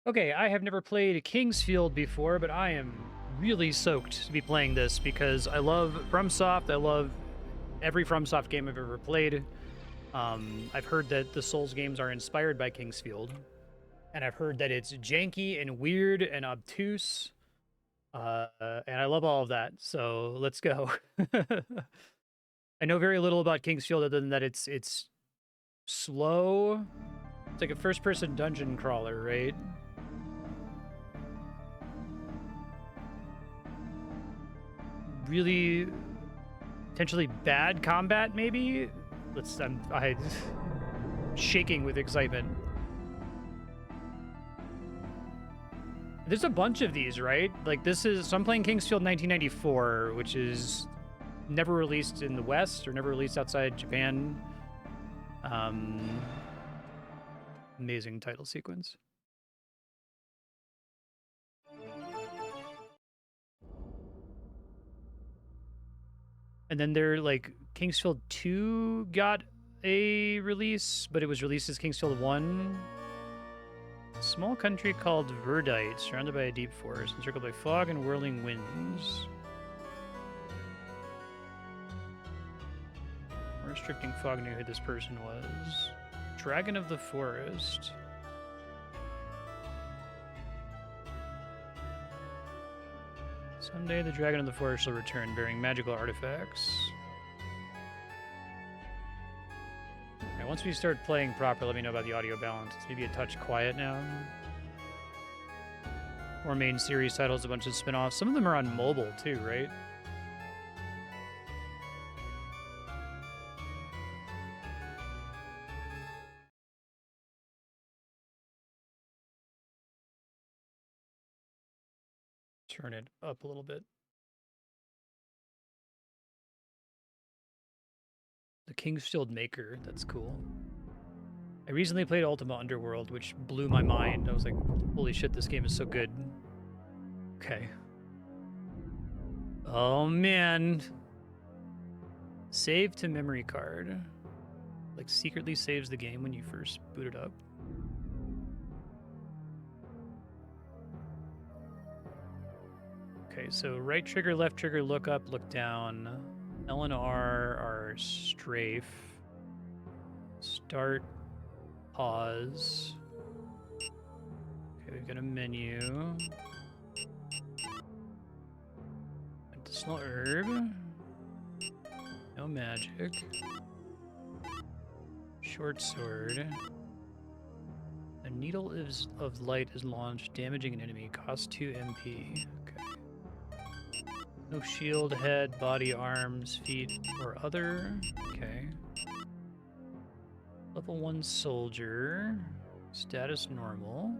Okay, I have never played Kingsfield before, but I am really soaked to be playing this because I love FromSoft. I love every FromSoft game I've ever played. I've heard that the Souls games are inspired by Kingsfield, and I've heard that it's janky and weird and obtuse. And I love all of that. So let's go. I know very little about Kingsfield other than that it's slow. It's like a first-person dungeon crawler, right? Really potentially bad combat, maybe. I'm shaking with excitement. There's a bunch of these, right? Like so I'm playing Kingsfield 1994, which is never released in the West or never released outside Japan. Amazing title sequence. And then they're like Kingsfield 2 got a release, but it was released as Kingsfield 1. A small country called Verdite, surrounded by a deep forest, encircled by fog and whirling winds. More restricting fog knew who this person was. Dragon of the Forest. Someday the Dragon of the Forest will return, bearing magical artifacts. Okay, once we start playing proper, let me know about the audio balance. It's maybe a touch quiet now. More main series titles, a bunch of spin-offs. Some of them are on mobile too, right? Turn it up a little bit. The Kingsfield Maker, that's cool. I recently played Ultima Underworld, which blew my mind. I was like, holy shit, this game is so good. Okay. Oh, man. Save to memory card. Like, secretly saves the game when you first boot it up. Okay, so right trigger, left trigger, look up, look down. L and R are strafe. Start, pause. Okay, we've got a menu. Medicinal herb. No magic. Short sword. A needle of light is launched, damaging an enemy. Costs 2 MP. Okay. No shield, head, body, arms, feet, or other. Okay. Level 1 soldier. Status normal.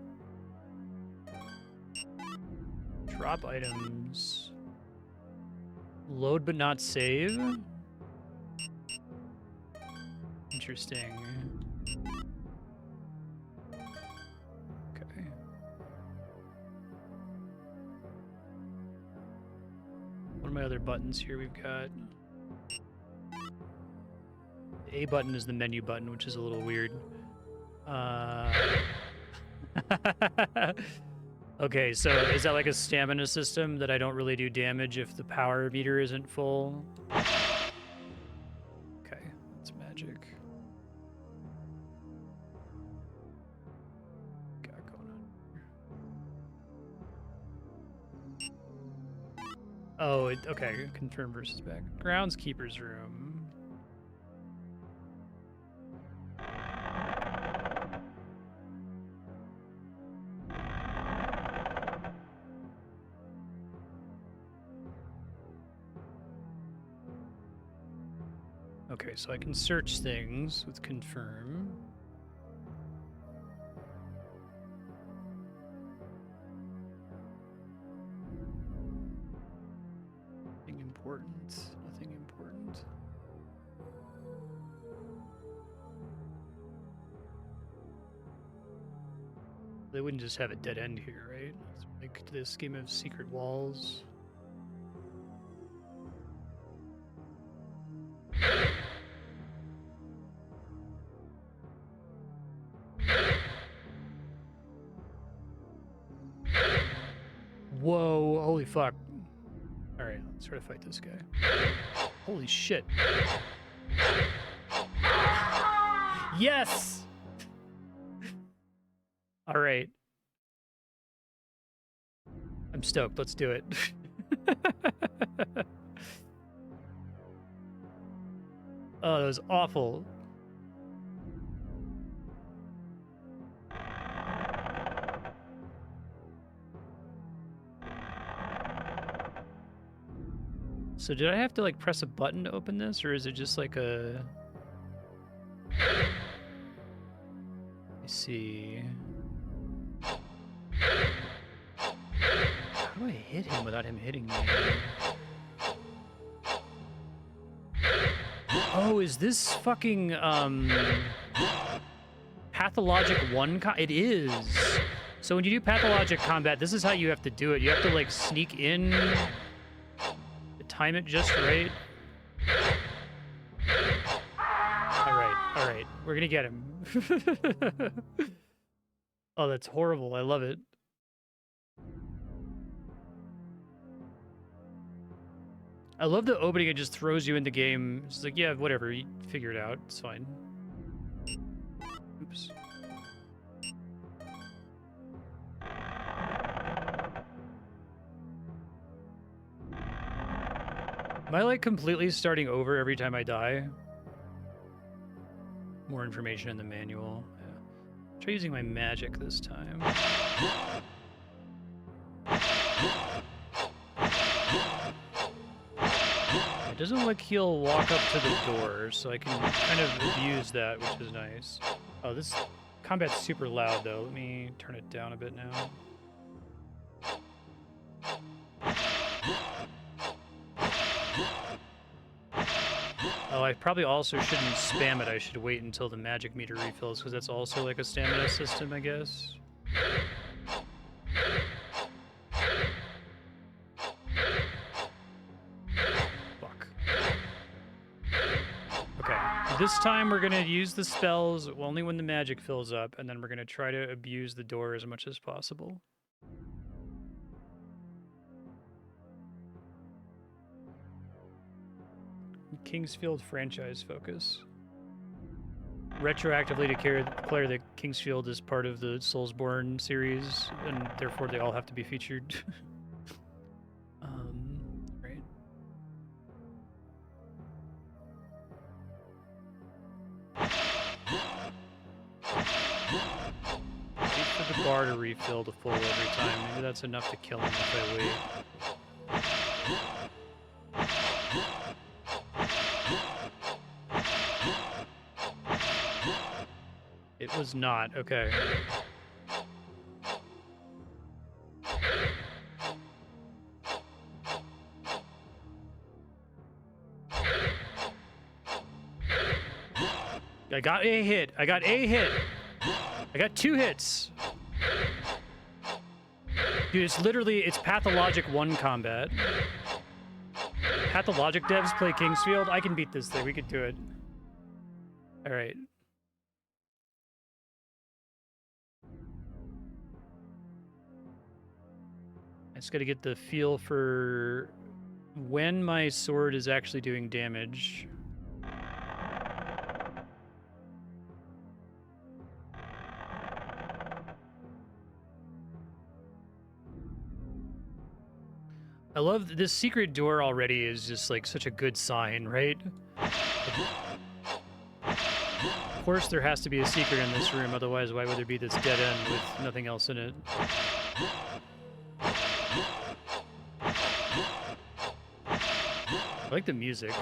Drop items. Load but not save. Interesting. Okay. What are my other buttons here? We've got... The A button is the menu button, which is a little weird. Okay, so is that like a stamina system that I don't really do damage if the power meter isn't full? Okay, that's magic. Got going on here. Oh, okay, confirm versus back. Groundskeeper's room. Okay, so I can search things with confirm. Nothing important. Nothing important. They wouldn't just have a dead end here, right? Let's make this game of secret walls. Whoa, holy fuck. Alright, let's try to fight this guy. Holy shit. Yes! Alright. I'm stoked, let's do it. Oh, that was awful. So did I have to like press a button to open this, or is it just like a... Let's see. How do I hit him without him hitting me? Oh, is this fucking, Pathologic 1 It is! So when you do Pathologic Combat, this is how you have to do it. You have to, like, sneak in, time it just right. Alright, we're gonna get him. Oh, that's horrible. I love it. I love the opening. It just throws you in the game. It's like, yeah, whatever. You figure it out. It's fine. Oops. Am I, like, completely starting over every time I die? More information in the manual. Yeah. Try using my magic this time. It doesn't look like he'll walk up to the door, so I can kind of abuse that, which is nice. Oh, this combat's super loud, though. Let me turn it down a bit now. Oh, I probably also shouldn't spam it. I should wait until the magic meter refills, because that's also like a stamina system, I guess. Fuck. Okay, this time we're gonna use the spells only when the magic fills up, and then we're gonna try to abuse the door as much as possible. Kingsfield franchise focus. Retroactively declare that Kingsfield is part of the Soulsborne series, and therefore they all have to be featured. Right. Wait for the bar to refill to full every time. Maybe that's enough to kill him if I wait. It was not. Okay. I got a hit. I got a hit. I got 2 hits. Dude, it's literally, it's Pathologic 1 combat. Pathologic devs play Kingsfield. I can beat this thing. We could do it. All right. I just gotta get the feel for when my sword is actually doing damage. I love this secret door already is just like such a good sign, right? Of course there has to be a secret in this room, otherwise why would there be this dead end with nothing else in it? I like the music.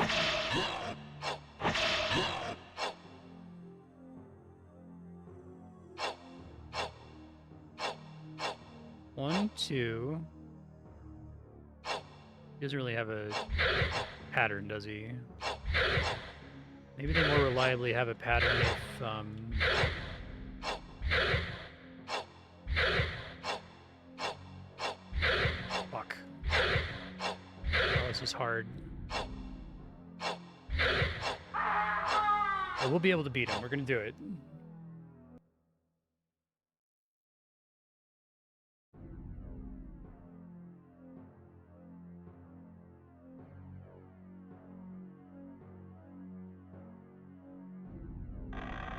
One, two. He doesn't really have a pattern, does he? Maybe they more reliably have a pattern if, Fuck. Oh, this is hard. Oh, we'll be able to beat him. We're gonna do it.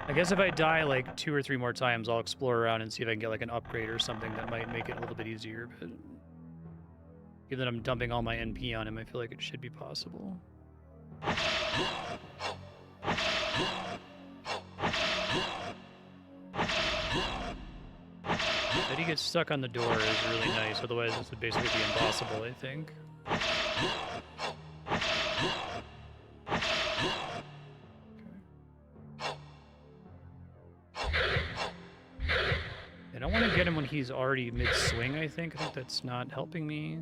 I guess if I die like 2 or 3 more times, I'll explore around and see if I can get like an upgrade or something that might make it a little bit easier, but given that I'm dumping all my NP on him, I feel like it should be possible. That he gets stuck on the door is really nice, otherwise this would basically be impossible, I think. I don't want to get him when he's already mid-swing, I think. I think that's not helping me.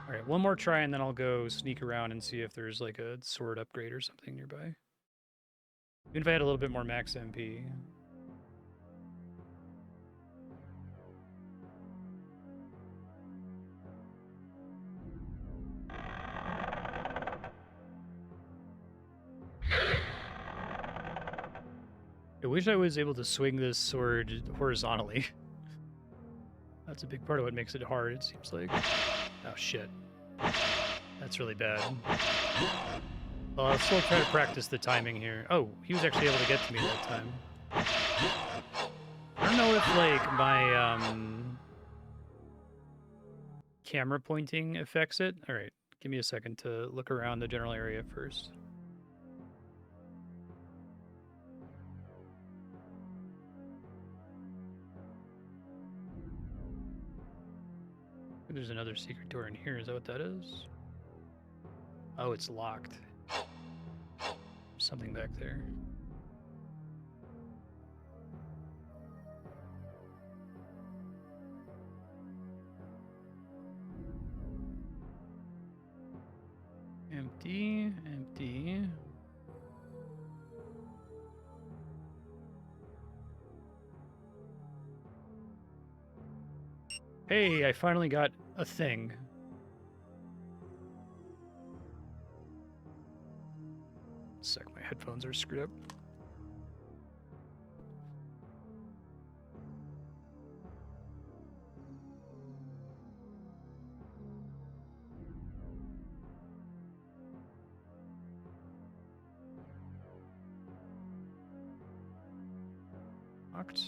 Alright, one more try and then I'll go sneak around and see if there's like a sword upgrade or something nearby. Even if I had a little bit more max MP. I wish I was able to swing this sword horizontally. That's a big part of what makes it hard, it seems like. Oh, shit. That's really bad. Well, I'll still try to practice the timing here. Oh, he was actually able to get to me that time. I don't know if, like, my, camera pointing affects it. Alright, give me a second to look around the general area first. There's another secret door in here. Is that what that is? Oh, it's locked. There's something back there. Empty, empty. Hey, I finally got a thing. Sec, my headphones are screwed up. Locked.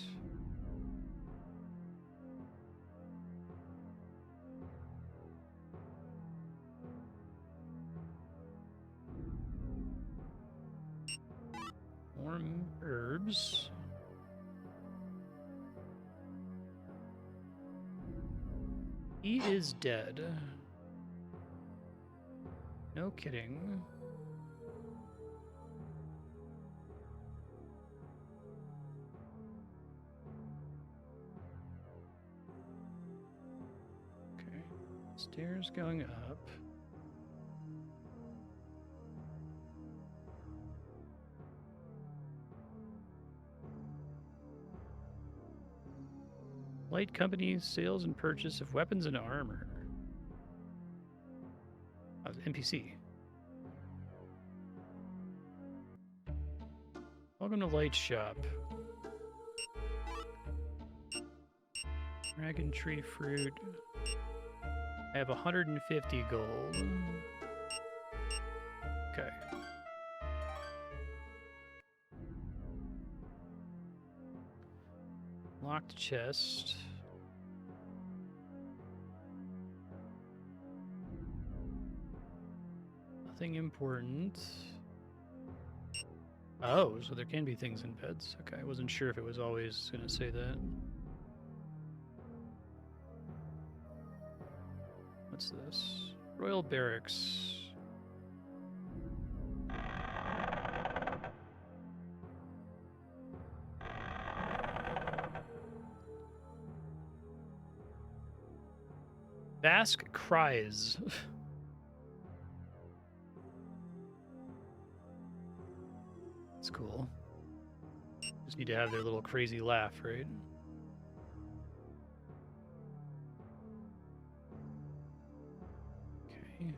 Warm herbs. He is dead. No kidding. Okay. Stairs going up. Light company sales and purchase of weapons and armor. Oh, NPC. Welcome to Light Shop. Dragon tree fruit. I have 150 gold. Okay. Locked chest. Nothing important. Oh, so there can be things in beds. Okay, I wasn't sure if it was always going to say that. What's this? Royal Barracks. Basque cries. That's cool. Just need to have their little crazy laugh, right? Okay.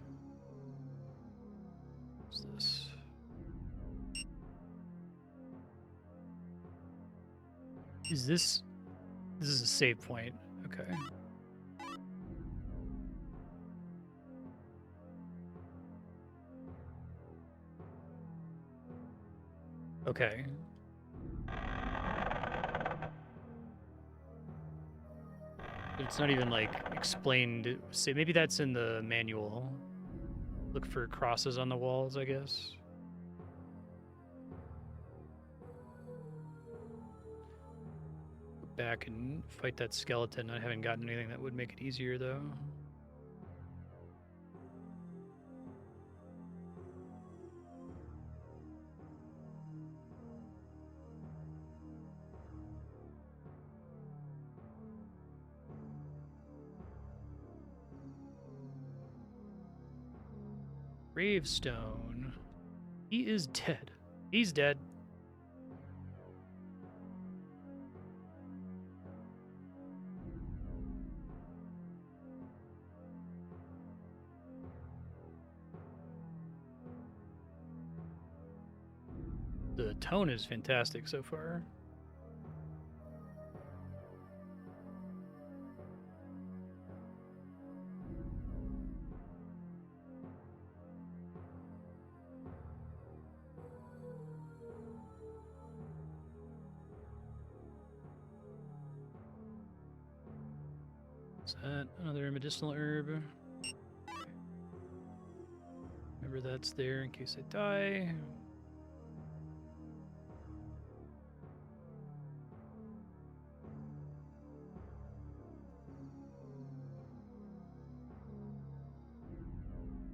What's this? Is this... This is a save point. Okay. Okay. It's not even, like, explained. Say, maybe that's in the manual. Look for crosses on the walls, I guess. Go back and fight that skeleton. I haven't gotten anything that would make it easier, though. Gravestone. He is dead. He's dead. The tone is fantastic so far. Is that another medicinal herb? Remember that's there in case I die.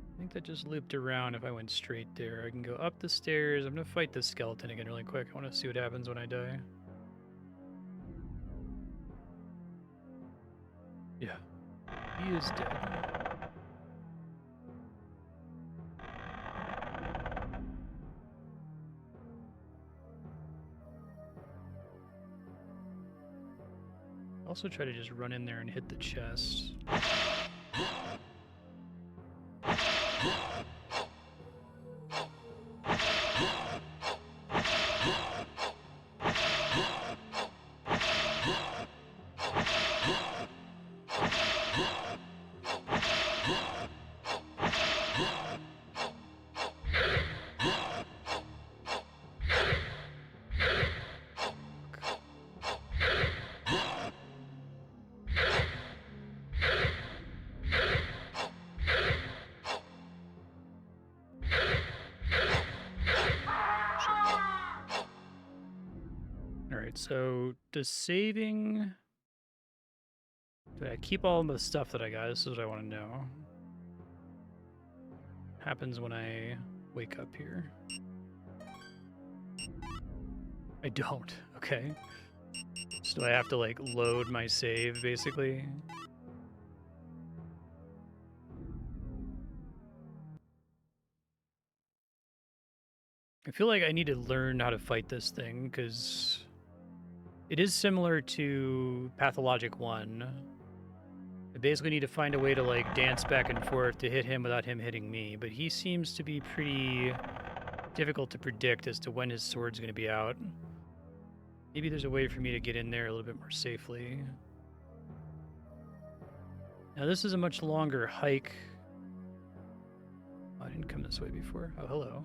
I think that just looped around. If I went straight there, I can go up the stairs. I'm gonna fight this skeleton again really quick. I want to see what happens when I die. Yeah, he is dead. Also try to just run in there and hit the chest. So, does saving... Do I keep all the stuff that I got? This is what I want to know. What happens when I wake up here? I don't. Okay. So do I have to, like, load my save, basically? I feel like I need to learn how to fight this thing, because... It is similar to Pathologic 1. I basically need to find a way to, like, dance back and forth to hit him without him hitting me, but he seems to be pretty difficult to predict as to when his sword's going to be out. Maybe there's a way for me to get in there a little bit more safely. Now, this is a much longer hike. Oh, I didn't come this way before. Oh, hello.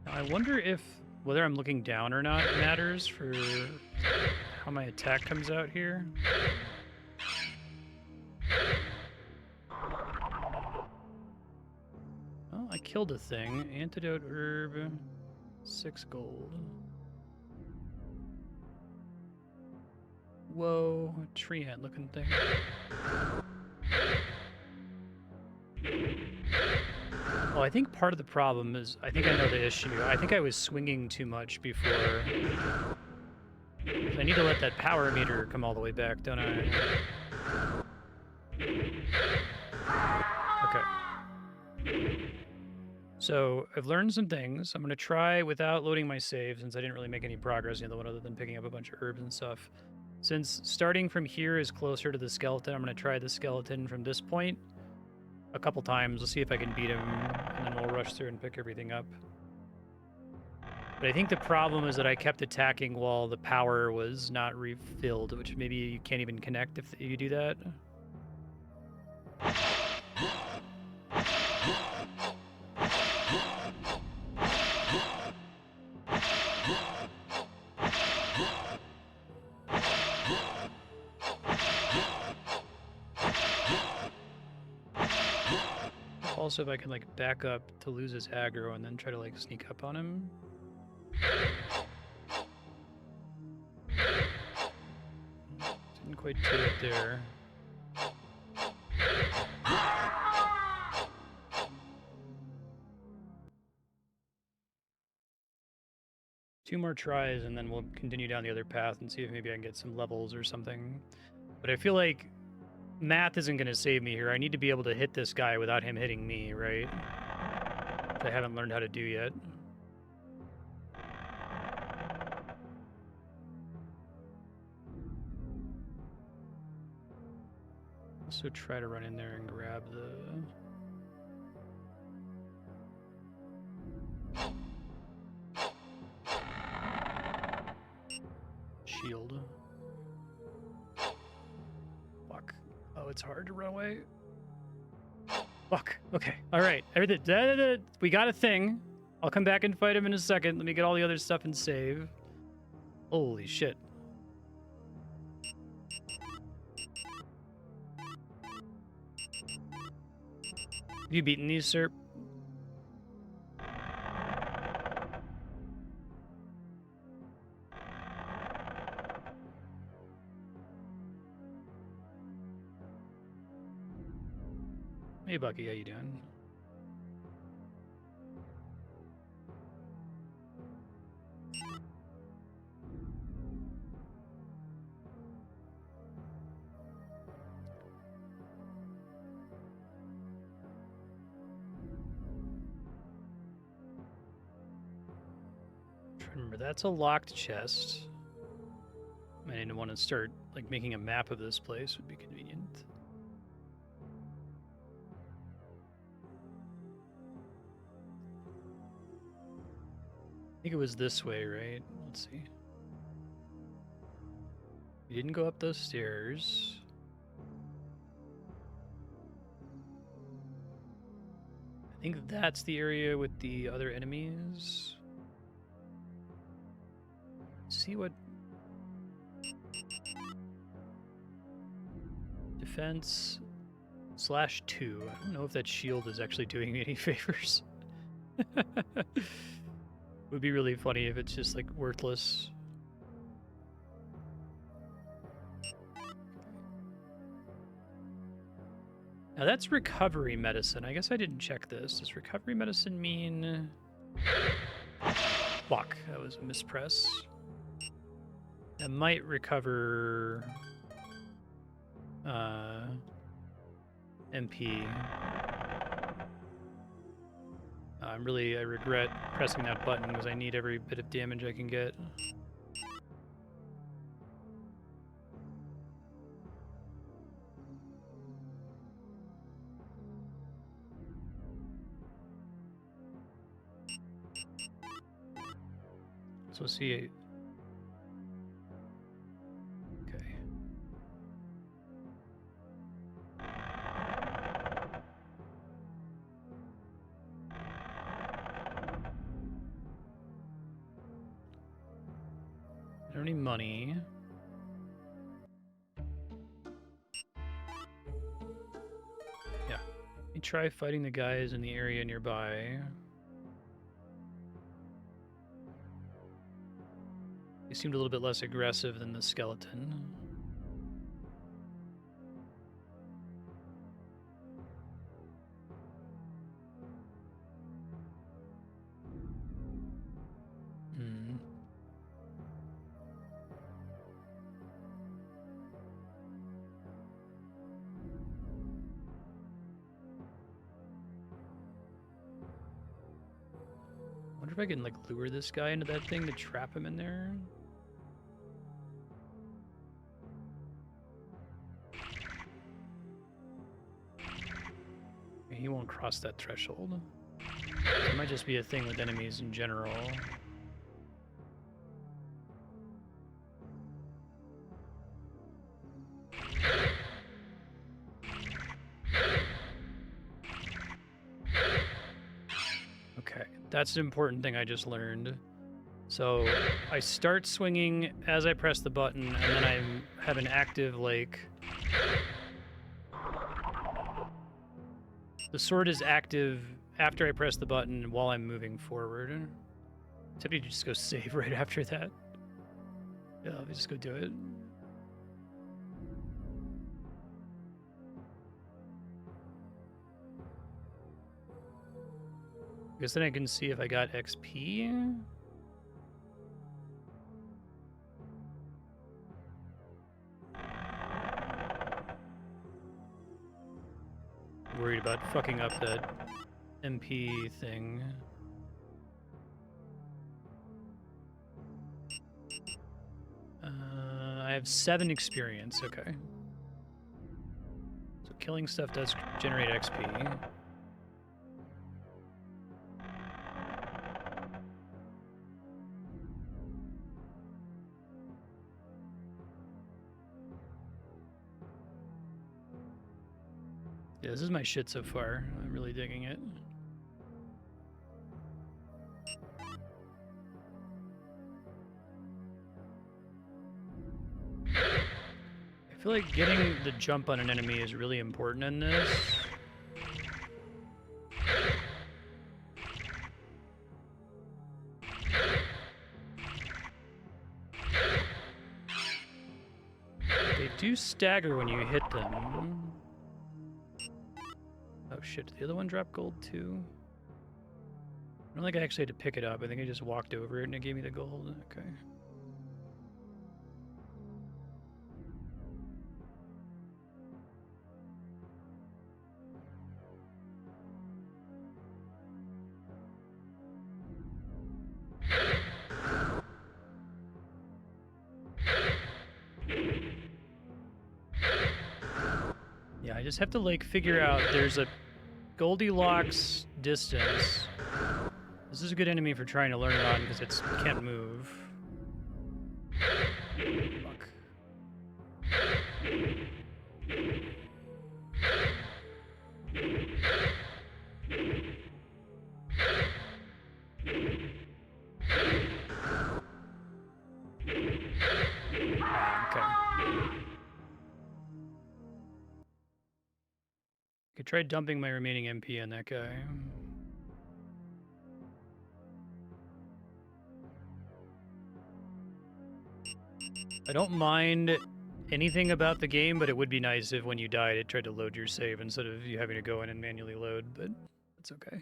I wonder if whether I'm looking down or not matters for how my attack comes out here. Well, I killed a thing. Antidote herb, 6 gold. Whoa, tree ant looking thing. Oh, I think part of the problem is, I think I know the issue. I think I was swinging too much before. I need to let that power meter come all the way back, don't I? Okay. So I've learned some things. I'm going to try without loading my save, since I didn't really make any progress in the one other than picking up a bunch of herbs and stuff. Since starting from here is closer to the skeleton, I'm going to try the skeleton from this point a couple times. We'll see if I can beat him, and then we'll rush through and pick everything up. But I think the problem is that I kept attacking while the power was not refilled, which maybe you can't even connect if you do that. Also, if I can, like, back up to lose his aggro and then try to, like, sneak up on him. Didn't quite do it there. Two more tries, and then we'll continue down the other path and see if maybe I can get some levels or something. But I feel like math isn't going to save me here. I need to be able to hit this guy without him hitting me, right? Which I haven't learned how to do yet. Also try to run in there and grab the... shield. Fuck. Oh, it's hard to run away. Fuck. Okay. All right. Everything. We got a thing. I'll come back and fight him in a second. Let me get all the other stuff and save. Holy shit. Have you beaten these, sir? Hey, Bucky, how you doing? Remember, that's a locked chest. I didn't want to start like making a map of this place. Would be convenient. I think it was this way, right? Let's see. We didn't go up those stairs. I think that's the area with the other enemies. See what... Defense /2. I don't know if that shield is actually doing me any favors. Would be really funny if it's just like worthless. Now that's recovery medicine. I guess I didn't check this. Does recovery medicine mean... Fuck, that was a mispress. That might recover... MP. I regret pressing that button because I need every bit of damage I can get. So we'll see. Okay. I don't need money. Yeah. Let me try fighting the guys in the area nearby. They seemed a little bit less aggressive than the skeleton. Wonder if I can like lure this guy into that thing to trap him in there. He won't cross that threshold. It might just be a thing with enemies in general. That's an important thing I just learned. So I start swinging as I press the button, and then I have an active, like... The sword is active after I press the button while I'm moving forward. Except you just go save right after that. Yeah, I'll just go do it. I guess then I can see if I got XP. Worried about fucking up that MP thing. I have 7 experience, okay. So killing stuff does generate XP. Yeah, this is my shit so far. I'm really digging it. I feel like getting the jump on an enemy is really important in this. They do stagger when you hit them. Oh shit, did the other one drop gold too? I don't think I actually had to pick it up. I think I just walked over it and it gave me the gold. Okay. Yeah, I just have to like figure out there's a Goldilocks distance. This is a good enemy for trying to learn it on because it can't move. Fuck. Could try dumping my remaining MP on that guy. I don't mind anything about the game, but it would be nice if when you died it tried to load your save instead of you having to go in and manually load, but that's okay.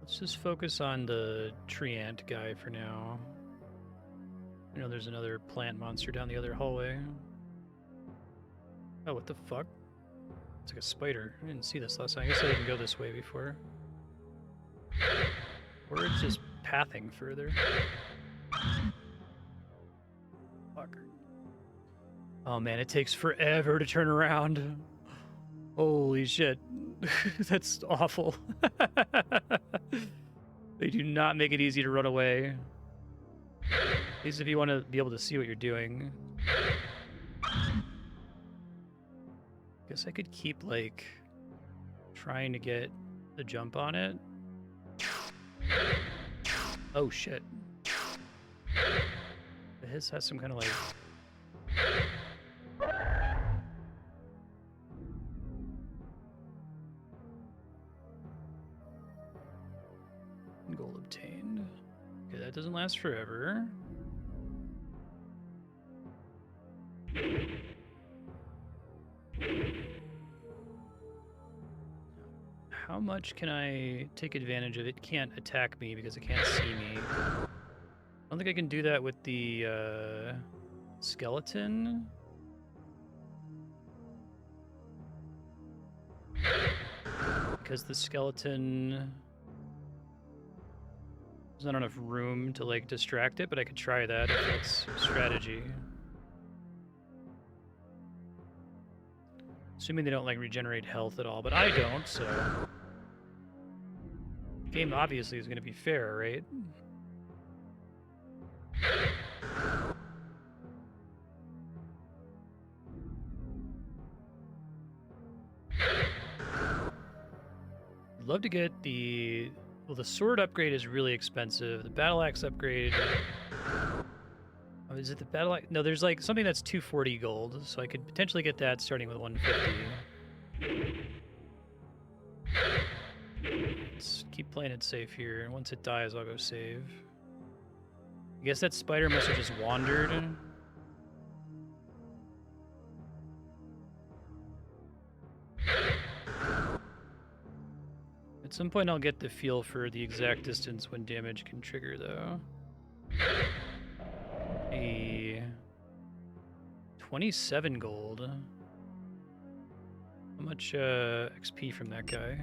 Let's just focus on the tree ant guy for now. I know there's another plant monster down the other hallway. Oh, what the fuck? It's like a spider. I didn't see this last time. I guess I didn't go this way before. Or it's just pathing further. Fuck. Oh man, it takes forever to turn around. Holy shit. That's awful. They do not make it easy to run away. At least if you want to be able to see what you're doing. Guess I could keep, like, trying to get the jump on it. Oh, shit. His has some kind of, like... Goal obtained. Okay, that doesn't last forever. How much can I take advantage of? It can't attack me because it can't see me. I don't think I can do that with the skeleton. Because the skeleton... There's not enough room to, like, distract it, but I could try that if that's strategy. Assuming they don't like regenerate health at all, but I don't, so the game obviously is going to be fair, right? I'd love to get the sword upgrade is really expensive. The battle axe upgrade. Oh, is it the battle axe? No, there's like something that's 240 gold, so I could potentially get that starting with 150. Let's keep playing it safe here, and once it dies, I'll go save. I guess that spider must have just wandered. At some point, I'll get the feel for the exact distance when damage can trigger, though. A 27 gold. How much XP from that guy?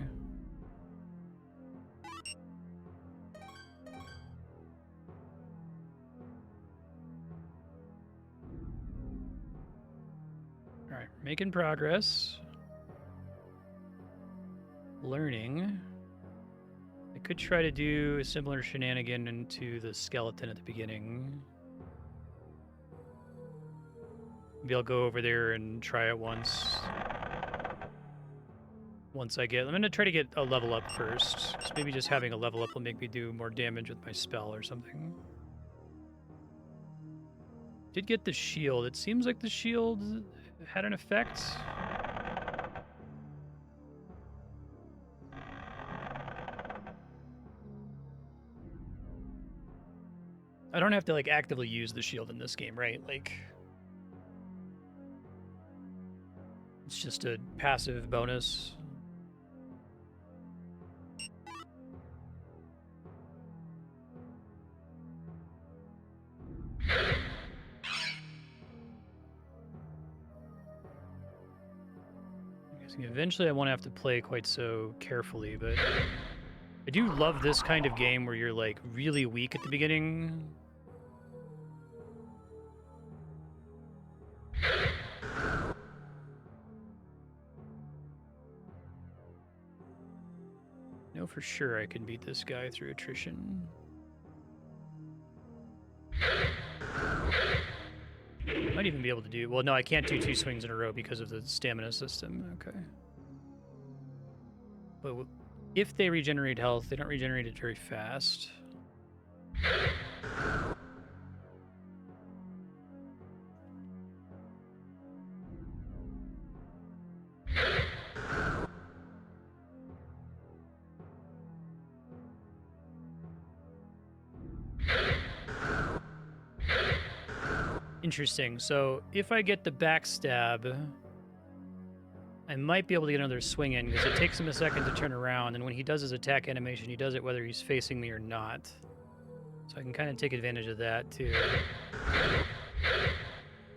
All right, making progress. Learning. I could try to do a similar shenanigan into the skeleton at the beginning. Maybe I'll go over there and try it once. Once I get... I'm going to try to get a level up first. So maybe just having a level up will make me do more damage with my spell or something. Did get the shield. It seems like the shield had an effect. I don't have to, like, actively use the shield in this game, right? Like, it's just a passive bonus. I'm guessing eventually I won't have to play quite so carefully, but I do love this kind of game where you're, like, really weak at the beginning. I know for sure I can beat this guy through attrition. Might even be able to do... Well, no, I can't do 2 swings in a row because of the stamina system. Okay. But if they regenerate health, they don't regenerate it very fast. Interesting. So if I get the backstab, I might be able to get another swing in because it takes him a second to turn around, and when he does his attack animation, he does it whether he's facing me or not. So I can kind of take advantage of that too.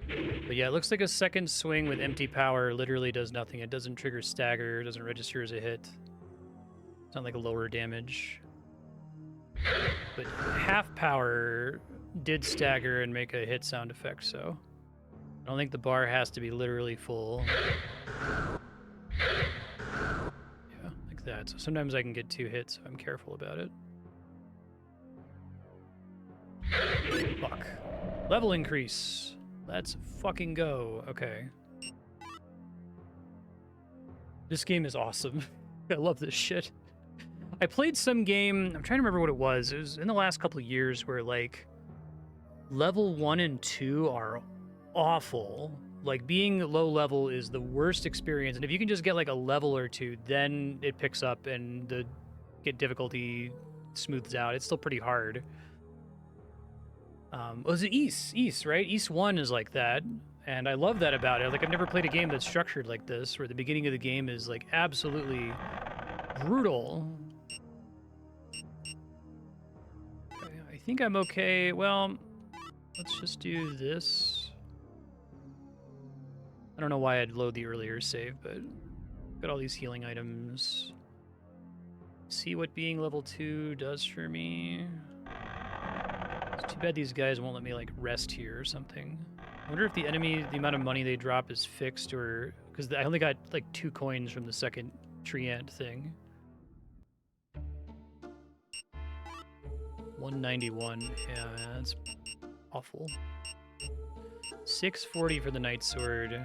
But yeah, it looks like a second swing with empty power literally does nothing. It doesn't trigger stagger, it doesn't register as a hit. It's not like a lower damage. But half power did stagger and make a hit sound effect, so I don't think the bar has to be literally full. Yeah, like that. So sometimes I can get 2 hits, so I'm careful about it. Fuck. Level increase. Let's fucking go. Okay. This game is awesome. I love this shit. I played some game, I'm trying to remember what it was. It was in the last couple of years where, like, level 1 and 2 are awful. Like, being low level is the worst experience. And if you can just get, like, a level or 2, then it picks up and the difficulty smooths out. It's still pretty hard. Was it East, right? East 1 is like that. And I love that about it. Like, I've never played a game that's structured like this, where the beginning of the game is, like, absolutely brutal. Okay, I think I'm okay. Well, let's just do this. I don't know why I'd load the earlier save, but got all these healing items. See what being level 2 does for me. It's too bad these guys won't let me, like, rest here or something. I wonder if the enemy, the amount of money they drop is fixed or because I only got like 2 coins from the second tree ant thing. 191. Yeah, that's awful. 640 for the Night Sword.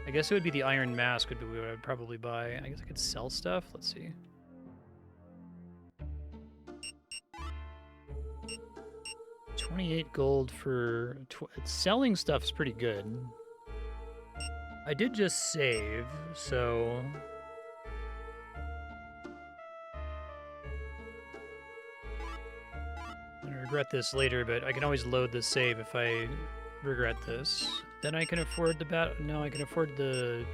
I guess it would be the Iron Mask would be what I'd probably buy. I guess I could sell stuff. Let's see. $28 gold for... selling stuff's pretty good. I did just save, so... I'm gonna regret this later, but I can always load the save if I regret this. Then I can afford the No, I can afford the...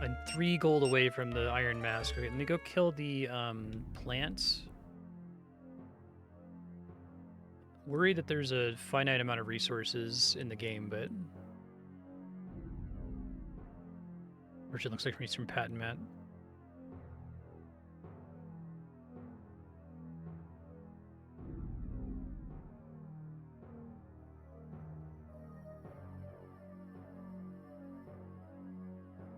I'm 3 gold away from the Iron Mask. Okay, let me go kill the plants. Worried that there's a finite amount of resources in the game, but... Which it looks like from Pat and Matt.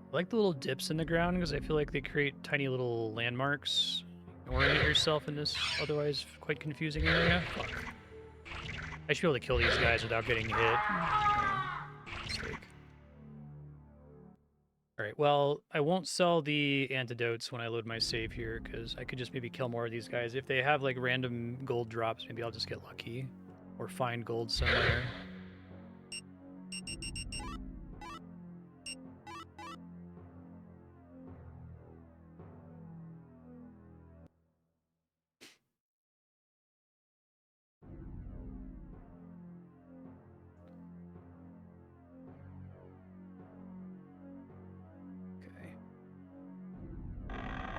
I like the little dips in the ground because I feel like they create tiny little landmarks. Orient yourself in this otherwise quite confusing area. Fuck. I should be able to kill these guys without getting hit. Mistake. Alright, well, I won't sell the antidotes when I load my save here, because I could just maybe kill more of these guys. If they have, like, random gold drops, maybe I'll just get lucky. Or find gold somewhere.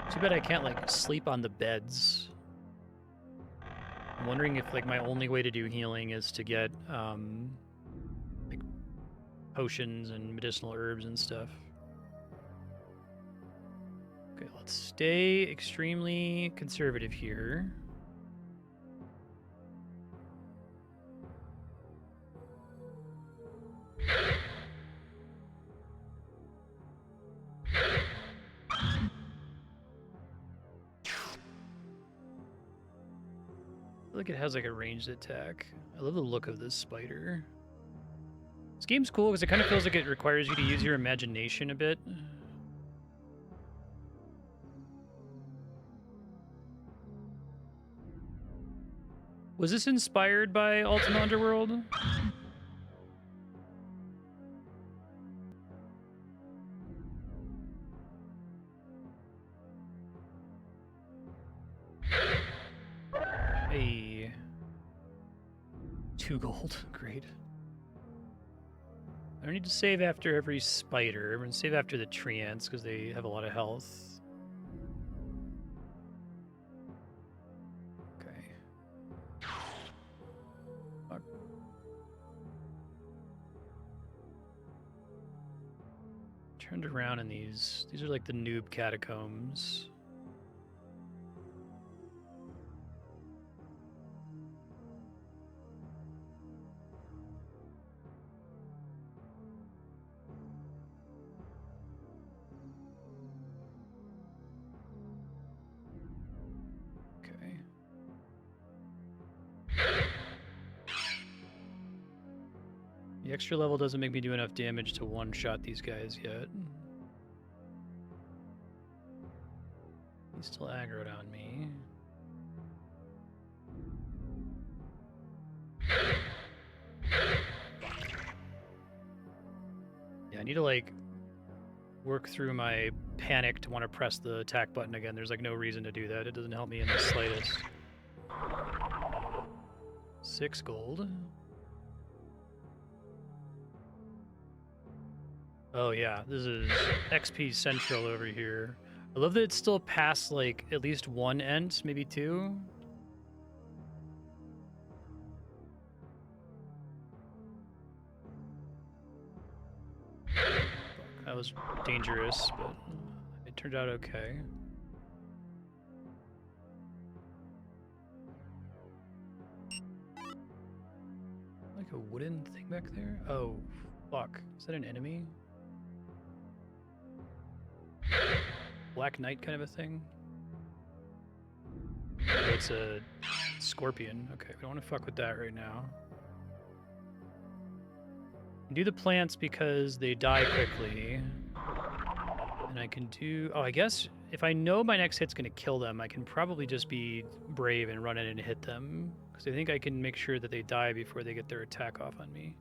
Too bad I can't, like, sleep on the beds. I'm wondering if, like, my only way to do healing is to get, like, potions and medicinal herbs and stuff. Okay, let's stay extremely conservative here. I feel like it has like a ranged attack. I love the look of this spider. This game's cool because it kind of feels like it requires you to use your imagination a bit. Was this inspired by Ultima Underworld? Hey. 2 gold. Great. I don't need to save after every spider. I'm going to save after the tree ants because they have a lot of health. Okay. Fuck. Turned around in these. These are like the noob catacombs. The extra level doesn't make me do enough damage to one-shot these guys yet. He's still aggroed on me. Yeah, I need to, like, work through my panic to want to press the attack button again. There's, like, no reason to do that. It doesn't help me in the slightest. 6 gold. Oh yeah, this is XP Central over here. I love that it's still past, like, at least 1 ent, maybe 2. That was dangerous, but it turned out okay. Like a wooden thing back there? Oh, fuck. Is that an enemy? Black Knight kind of a thing. It's a scorpion. Okay, we don't want to fuck with that right now. Do the plants because they die quickly. And I can do... Oh, I guess if I know my next hit's going to kill them, I can probably just be brave and run in and hit them. Because I think I can make sure that they die before they get their attack off on me.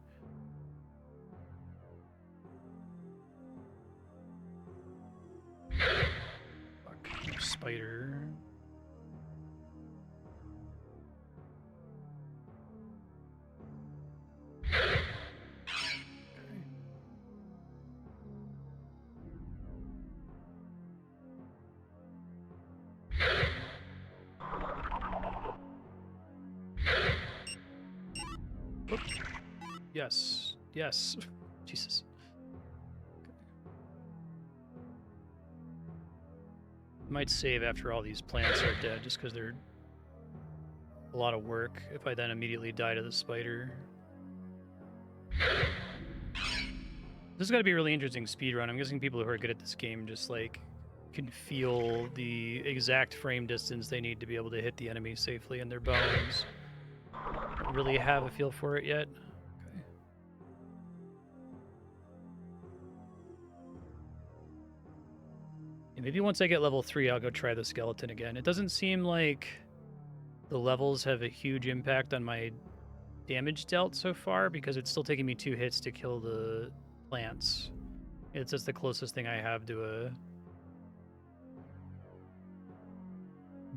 Fuck. Spider. Yes. Yes. Jesus. Might save after all these plants are dead, just because they're a lot of work if I then immediately die to the spider. This has got to be a really interesting speedrun. I'm guessing people who are good at this game just, like, can feel the exact frame distance they need to be able to hit the enemy safely in their bones. Don't really have a feel for it yet. Okay. Yeah, maybe once I get level 3, I'll go try the skeleton again. It doesn't seem like the levels have a huge impact on my damage dealt so far, because it's still taking me 2 hits to kill the plants. It's just the closest thing I have to a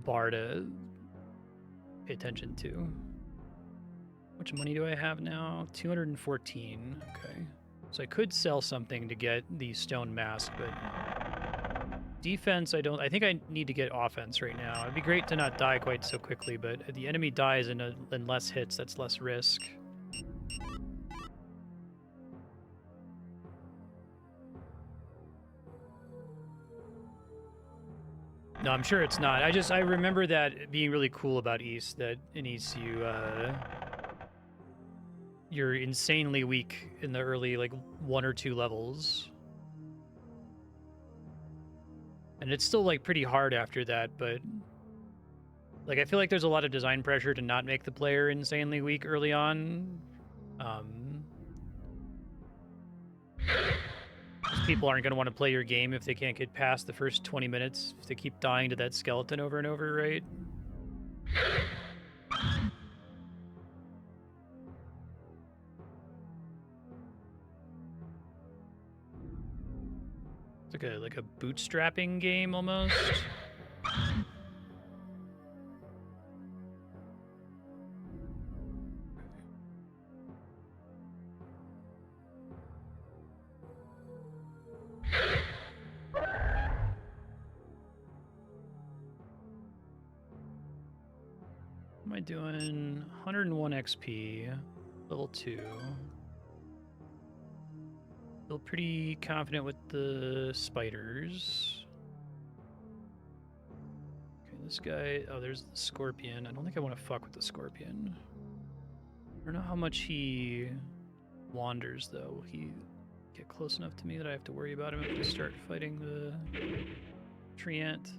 bar to pay attention to. How much money do I have now? 214. Okay. So I could sell something to get the stone mask, but defense, I think I need to get offense right now. It'd be great to not die quite so quickly, but if the enemy dies in less hits, that's less risk. No, I'm sure it's not. I remember that being really cool about East, that in East you're insanely weak in the early, like, 1 or 2 levels. And it's still, like, pretty hard after that, but like, I feel like there's a lot of design pressure to not make the player insanely weak early on. People aren't going to want to play your game if they can't get past the first 20 minutes, if they keep dying to that skeleton over and over, right? It's like a bootstrapping game almost. What am I doing? 101 XP, level 2. Feel pretty confident with the spiders. Okay, this guy... Oh, there's the scorpion. I don't think I want to fuck with the scorpion. I don't know how much he wanders, though. Will he get close enough to me that I have to worry about him if we start fighting the tree ant?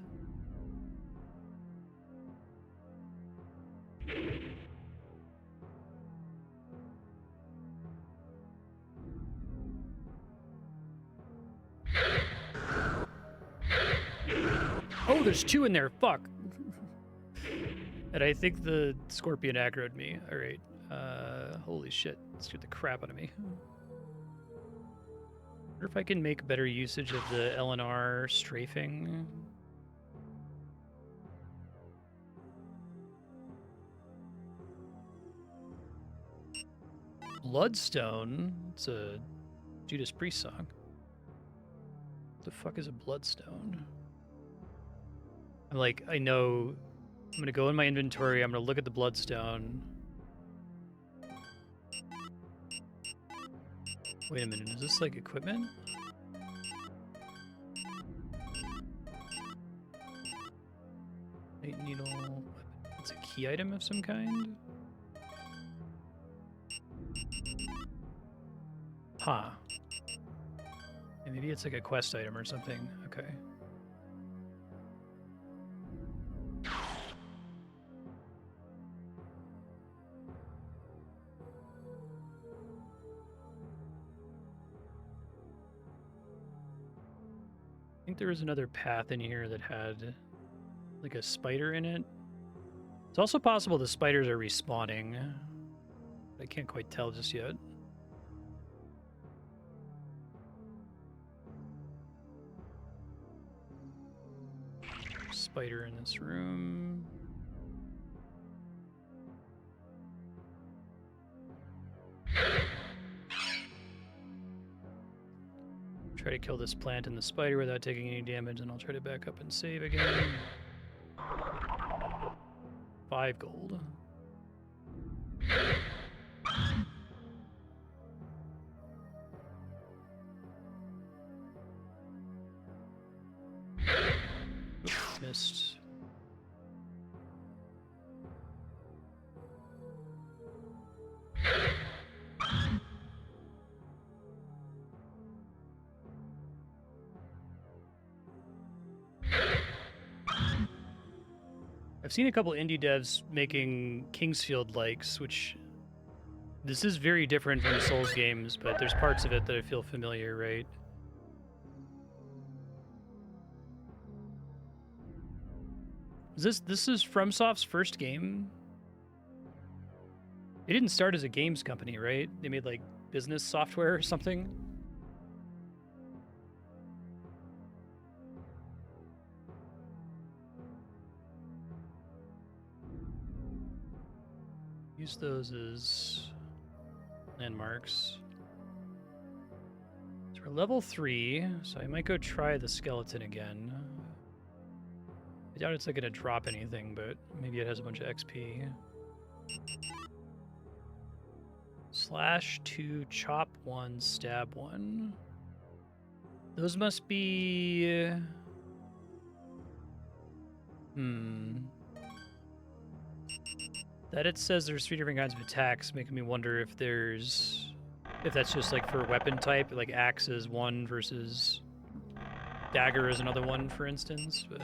Oh, there's 2 in there. Fuck. And I think the scorpion aggroed me. All right. Holy shit. Scared the crap out of me. Wonder if I can make better usage of the LNR strafing. Bloodstone? It's a Judas Priest song. What the fuck is a bloodstone? I know I'm going to go in my inventory, I'm going to look at the bloodstone. Wait a minute, is this like equipment? Light needle, it's a key item of some kind? Huh. Maybe it's like a quest item or something, okay. think there was another path in here that had like a spider in it. It's also possible the spiders are respawning. I can't quite tell just yet. Spider in this room. Try to kill this plant and the spider without taking any damage, and I'll try to back up and save again. 5 gold. Oops, missed. I've seen a couple indie devs making Kingsfield likes, which this is very different from the Souls games, but there's parts of it that I feel familiar, right? This is FromSoft's first game? It didn't start as a games company, right? They made like business software or something? Use those as landmarks. So we're level 3, so I might go try the skeleton again. I doubt it's like gonna drop anything, but maybe it has a bunch of XP. /2, chop 1, stab 1. Those must be... That it says there's 3 different kinds of attacks, making me wonder if that's just like for weapon type, like axe is one versus dagger is another one, for instance. But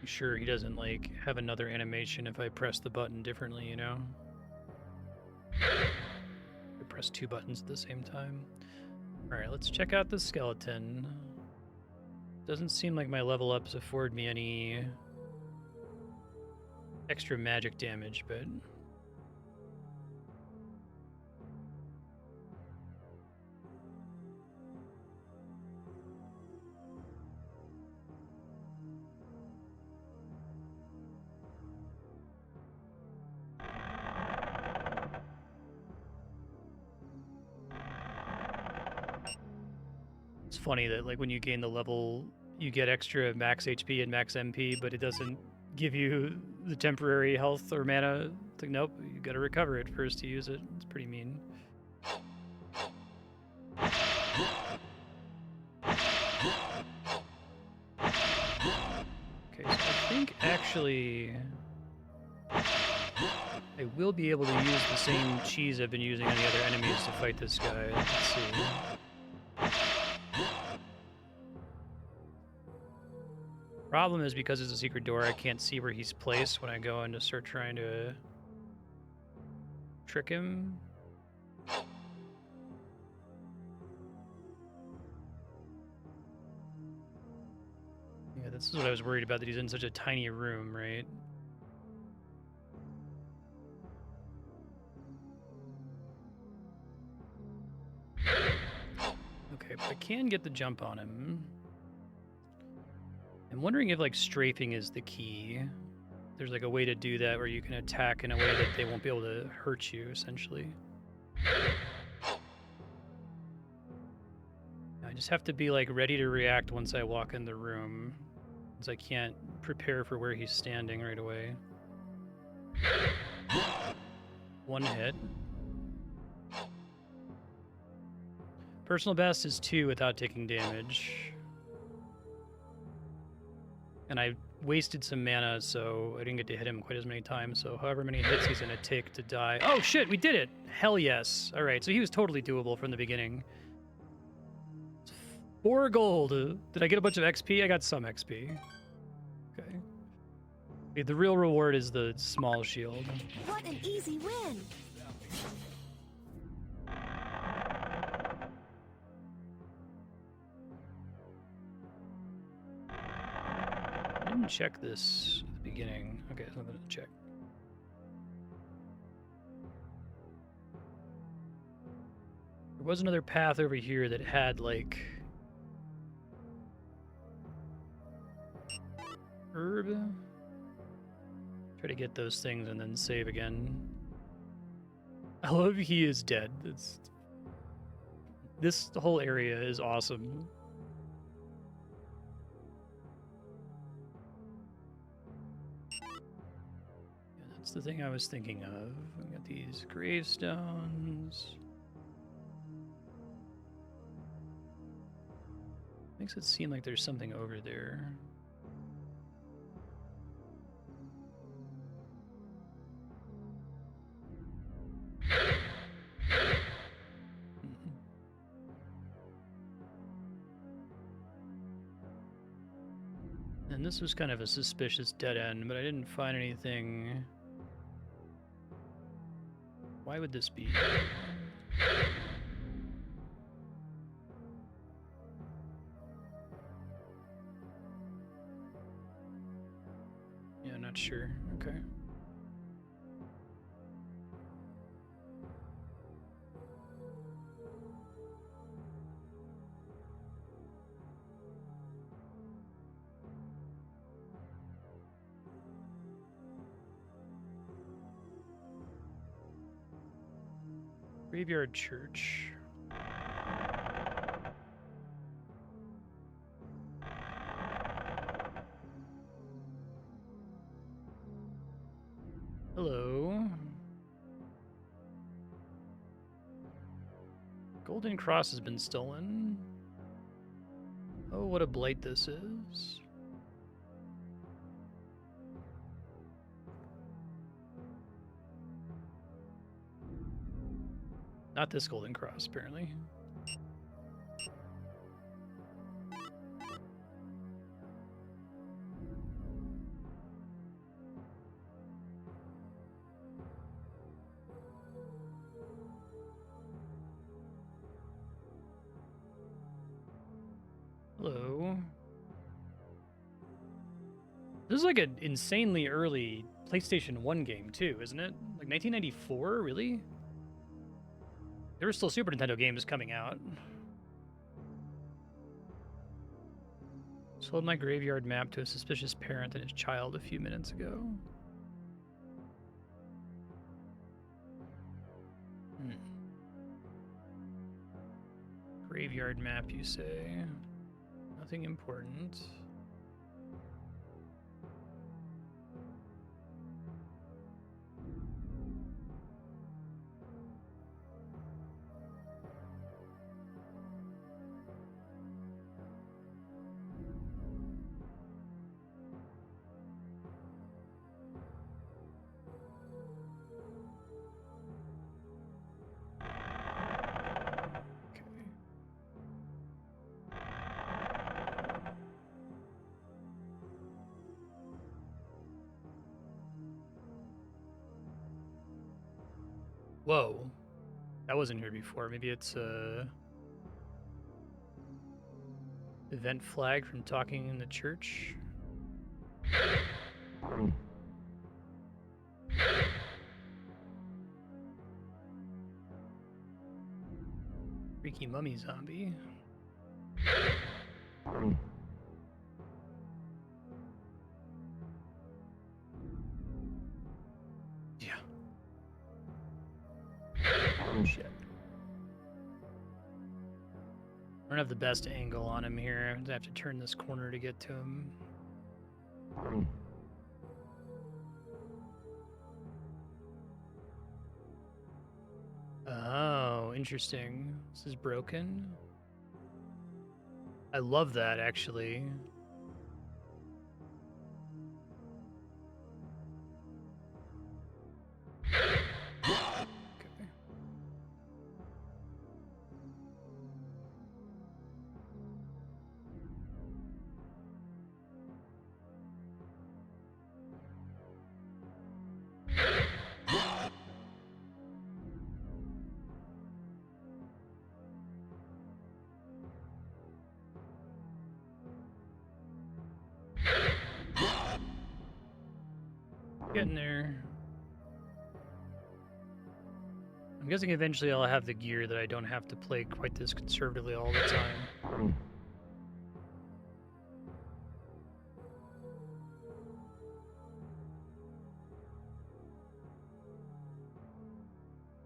sure he doesn't like have another animation if I press the button differently, you know? I press 2 buttons at the same time. Alright, let's check out the skeleton. Doesn't seem like my level ups afford me any extra magic damage, but... It's funny that like when you gain the level, you get extra max HP and max MP, but it doesn't give you the temporary health or mana. It's like, nope, you gotta recover it first to use it. It's pretty mean. Okay, so I think actually I will be able to use the same cheese I've been using on the other enemies to fight this guy. Let's see. Problem is, because it's a secret door, I can't see where he's placed when I go in to start trying to trick him. Yeah, this is what I was worried about, that he's in such a tiny room, right? Okay, but I can get the jump on him. I'm wondering if, like, strafing is the key. There's, like, a way to do that where you can attack in a way that they won't be able to hurt you, essentially. I just have to be, like, ready to react once I walk in the room, because I can't prepare for where he's standing right away. 1 hit. Personal best is 2 without taking damage. And I wasted some mana, so I didn't get to hit him quite as many times, so however many hits he's gonna take to die. Oh shit, we did it! Hell yes. Alright, so he was totally doable from the beginning. 4 gold. Did I get a bunch of XP? I got some XP. Okay. Okay, the real reward is the small shield. What an easy win! I didn't check this at the beginning. Okay, so I'm gonna check. There was another path over here that had like herb. Try to get those things and then save again. I love he is dead. This whole area is awesome. Yeah, that's the thing I was thinking of. We got these gravestones. Makes it seem like there's something over there. And this was kind of a suspicious dead end, but I didn't find anything. Why would this be? Yeah, not sure. Okay. Graveyard Church. Hello. Golden Cross has been stolen. Oh, what a blight this is. Not this Golden Cross, apparently. Hello. This is like an insanely early PlayStation 1 game, too, isn't it? Like 1994, really? There were still Super Nintendo games coming out. Sold my graveyard map to a suspicious parent and his child a few minutes ago. Graveyard map, you say? Nothing important. Whoa. That wasn't here before. Maybe it's a event flag from talking in the church. Freaky mummy zombie. Yeah. Oh, shit. I don't have the best angle on him here. I have to turn this corner to get to him. Oh, interesting. This is broken. I love that, actually. Getting there. I'm guessing eventually I'll have the gear that I don't have to play quite this conservatively all the time.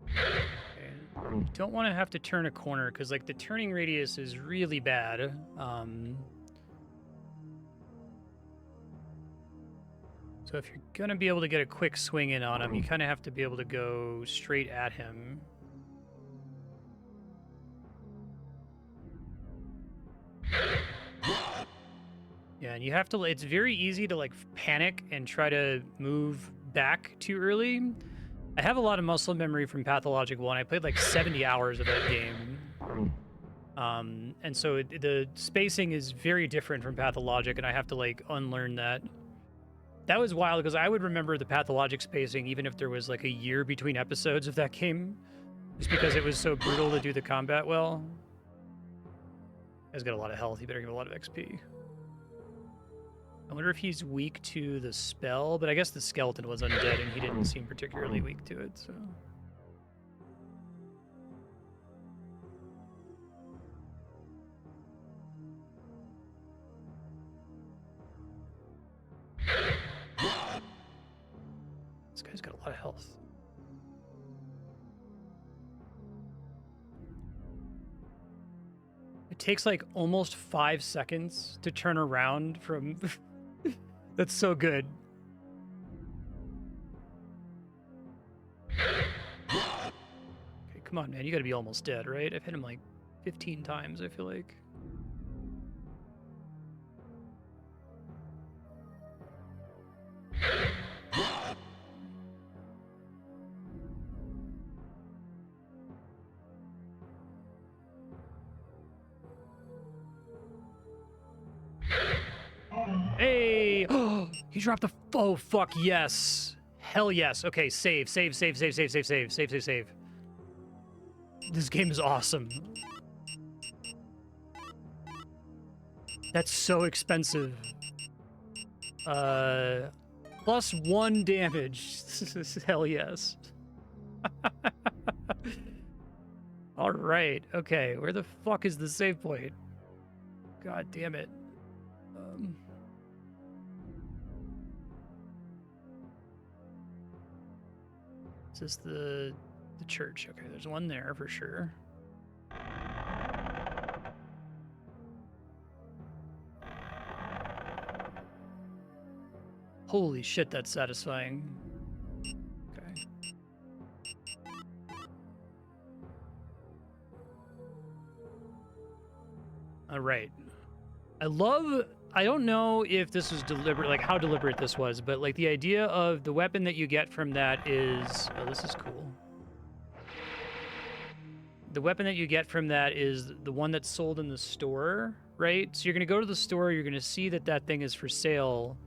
Okay. Don't want to have to turn a corner because like the turning radius is really bad. So if you're going to be able to get a quick swing in on him, you kind of have to be able to go straight at him. Yeah, and you have to, it's very easy to like panic and try to move back too early. I have a lot of muscle memory from Pathologic 1. I played like 70 hours of that game. And so the spacing is very different from Pathologic, and I have to like unlearn that. That was wild because I would remember the Pathologic spacing even if there was like a year between episodes of that game, just because it was so brutal to do the combat well. He's got a lot of health. He better give a lot of XP. I wonder if he's weak to the spell, but I guess the skeleton was undead and he didn't seem particularly weak to it, so... This guy's got a lot of health. It takes like almost 5 seconds to turn around from... That's so good. Okay, come on, man. You gotta be almost dead, right? I've hit him like 15 times, I feel like. Hey! Oh, he dropped the... Oh, fuck, yes. Hell yes. Okay, save. Save. This game is awesome. That's so expensive. Plus 1 damage. Hell yes. All right. Okay, where the fuck is the save point? God damn it. Is this the church? Okay, there's one there for sure. Holy shit, that's satisfying. Okay. All right. I don't know if this was deliberate, like how deliberate this was, but like the idea of the weapon that you get from that is, oh, this is cool. The weapon that you get from that is the one that's sold in the store, right? So you're going to go to the store, you're going to see that that thing is for sale.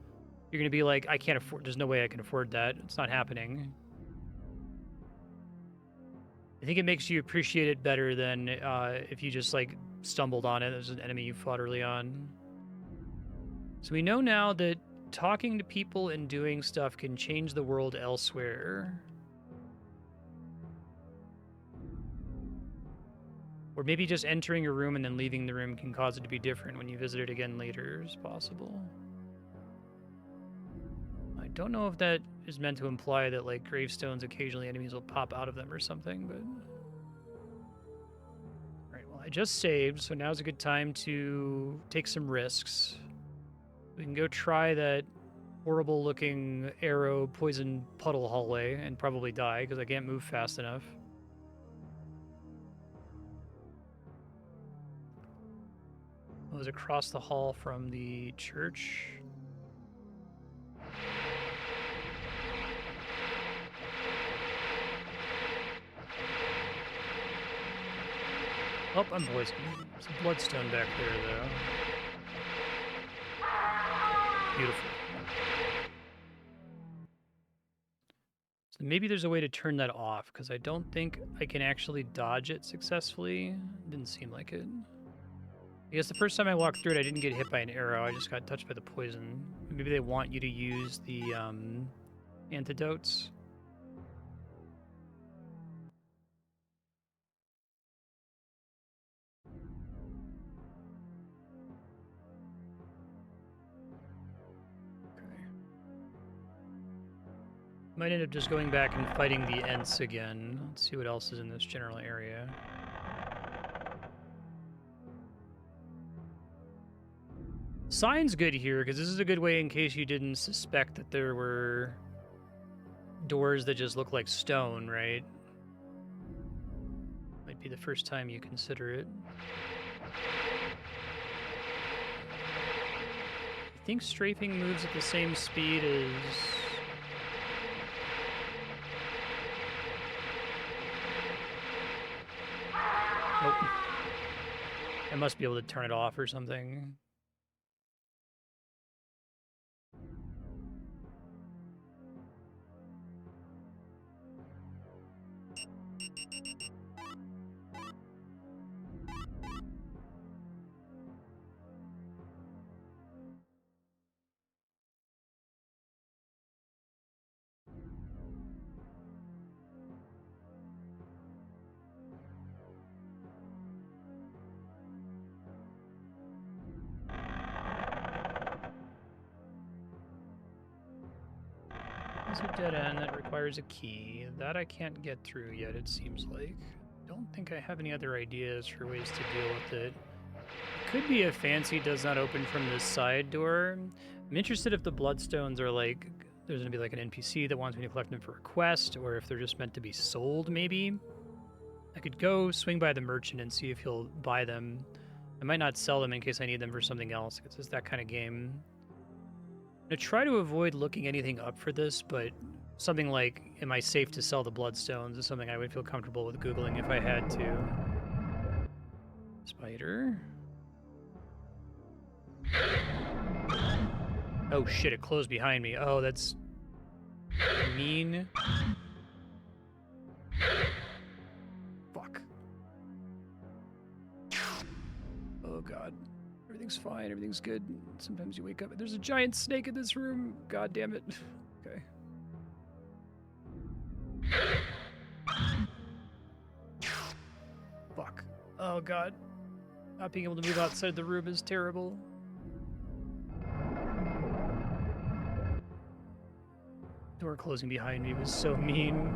You're going to be like, I can't afford, there's no way I can afford that. It's not happening. I think it makes you appreciate it better than if you just like stumbled on it as an enemy you fought early on. So we know now that talking to people and doing stuff can change the world elsewhere. Or maybe just entering a room and then leaving the room can cause it to be different when you visit it again later is possible. I don't know if that is meant to imply that like gravestones, occasionally enemies will pop out of them or something, but... Alright, well I just saved, so now's a good time to take some risks. We can go try that horrible looking arrow poison puddle hallway and probably die because I can't move fast enough. It was across the hall from the church. Oh, I'm poisoned. There's a bloodstone back there, though. Beautiful. So maybe there's a way to turn that off, because I don't think I can actually dodge it successfully. Didn't seem like it. I guess the first time I walked through it, I didn't get hit by an arrow. I just got touched by the poison. Maybe they want you to use the antidotes. Okay. Might end up just going back and fighting the Ents again. Let's see what else is in this general area. Sign's good here, because this is a good way in case you didn't suspect that there were doors that just look like stone, right? Might be the first time you consider it. I think strafing moves at the same speed as... Nope. I must be able to turn it off or something. It's a dead end that requires a key. That I can't get through yet, it seems like. Don't think I have any other ideas for ways to deal with it. Could be a fancy does not open from this side door. I'm interested if the bloodstones are like, there's gonna be like an NPC that wants me to collect them for a quest, or if they're just meant to be sold, maybe. I could go swing by the merchant and see if he'll buy them. I might not sell them in case I need them for something else, because it's that kind of game. I'm gonna try to avoid looking anything up for this, but something like, am I safe to sell the bloodstones is something I would feel comfortable with Googling if I had to. Spider. Oh shit, it closed behind me. Oh, that's mean. Fuck. Oh god. Everything's fine, everything's good. Sometimes you wake up and there's a giant snake in this room. God damn it. Okay. Fuck. Oh god. Not being able to move outside the room is terrible. Door closing behind me was so mean.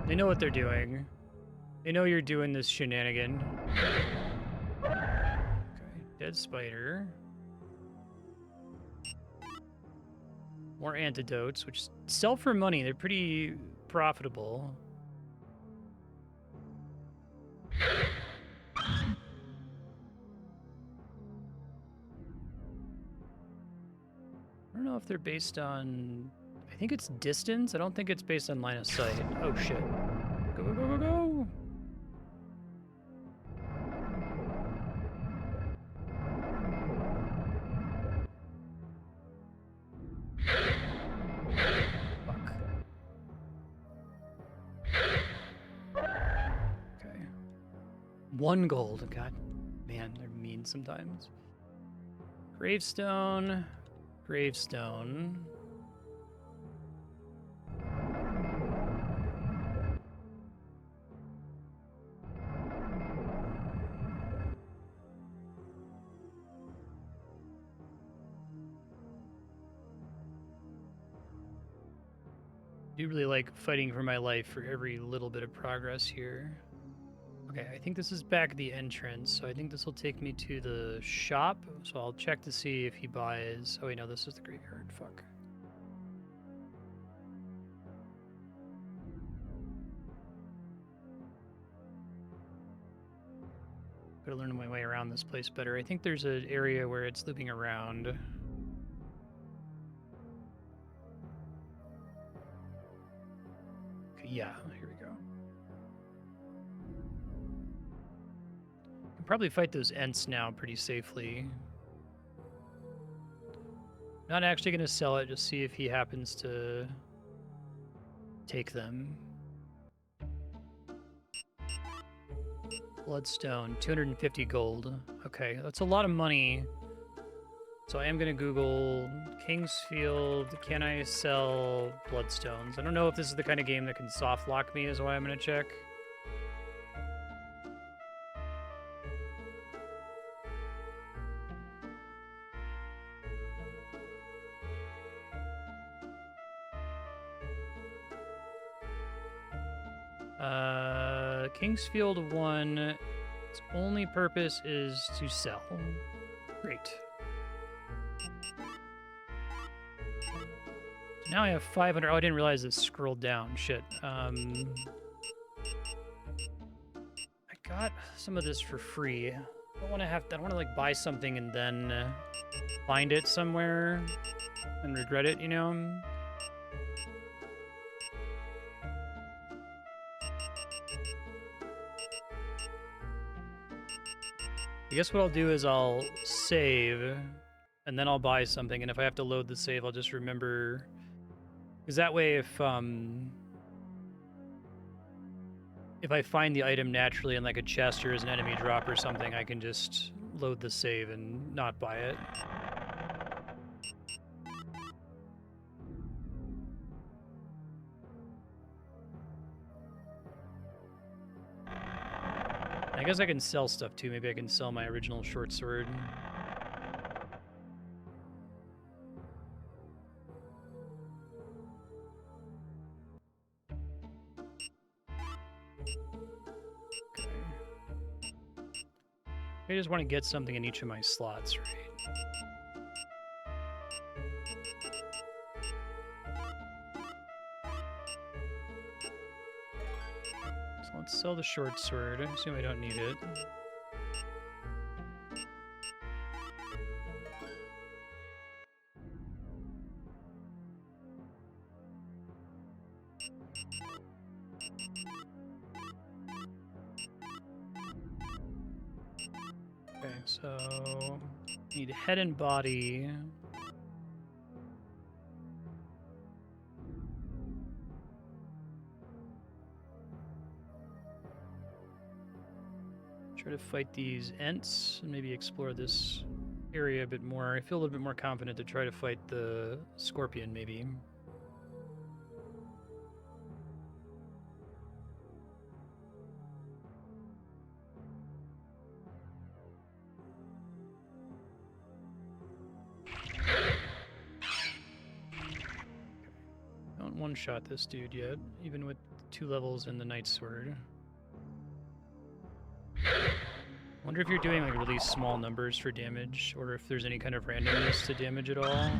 They know what they're doing. They know you're doing this shenanigan. Okay, dead spider. More antidotes, which sell for money. They're pretty profitable. I don't know if they're based on... I think it's distance. I don't think it's based on line of sight. Oh, shit. Go, go, go, go, go! Fuck. Okay. 1 gold. God, man, they're mean sometimes. Gravestone. Gravestone. I do really like fighting for my life for every little bit of progress here. Okay, I think this is back at the entrance, so I think this will take me to the shop. So I'll check to see if he buys... Oh wait, no, this is the graveyard. Fuck. Gotta learn my way around this place better. I think there's an area where it's looping around. Okay, yeah, here we go. Can probably fight those Ents now pretty safely. Not actually gonna sell it, just see if he happens to take them. Bloodstone, 250 gold. Okay, that's a lot of money So I am going to Google Kingsfield, can I sell bloodstones? I don't know if this is the kind of game that can soft lock me is why I'm going to check. Kingsfield 1, its only purpose is to sell. Great. Now I have 500. Oh, I didn't realize it scrolled down. Shit. I got some of this for free. I don't want to like buy something and then find it somewhere and regret it, you know? I guess what I'll do is I'll save, and then I'll buy something, and if I have to load the save, I'll just remember... Because that way, if I find the item naturally in like a chest or as an enemy drop or something, I can just load the save and not buy it. I guess I can sell stuff too. Maybe I can sell my original short sword. Okay. I just want to get something in each of my slots, right? So let's sell the short sword. I assume I don't need it. Okay, so need head and body. Try to fight these Ents and maybe explore this area a bit more. I feel a little bit more confident to try to fight the Scorpion, maybe. Don't one-shot this dude yet, even with 2 levels in the Night Sword. Wonder if you're doing like really small numbers for damage, or if there's any kind of randomness to damage at all.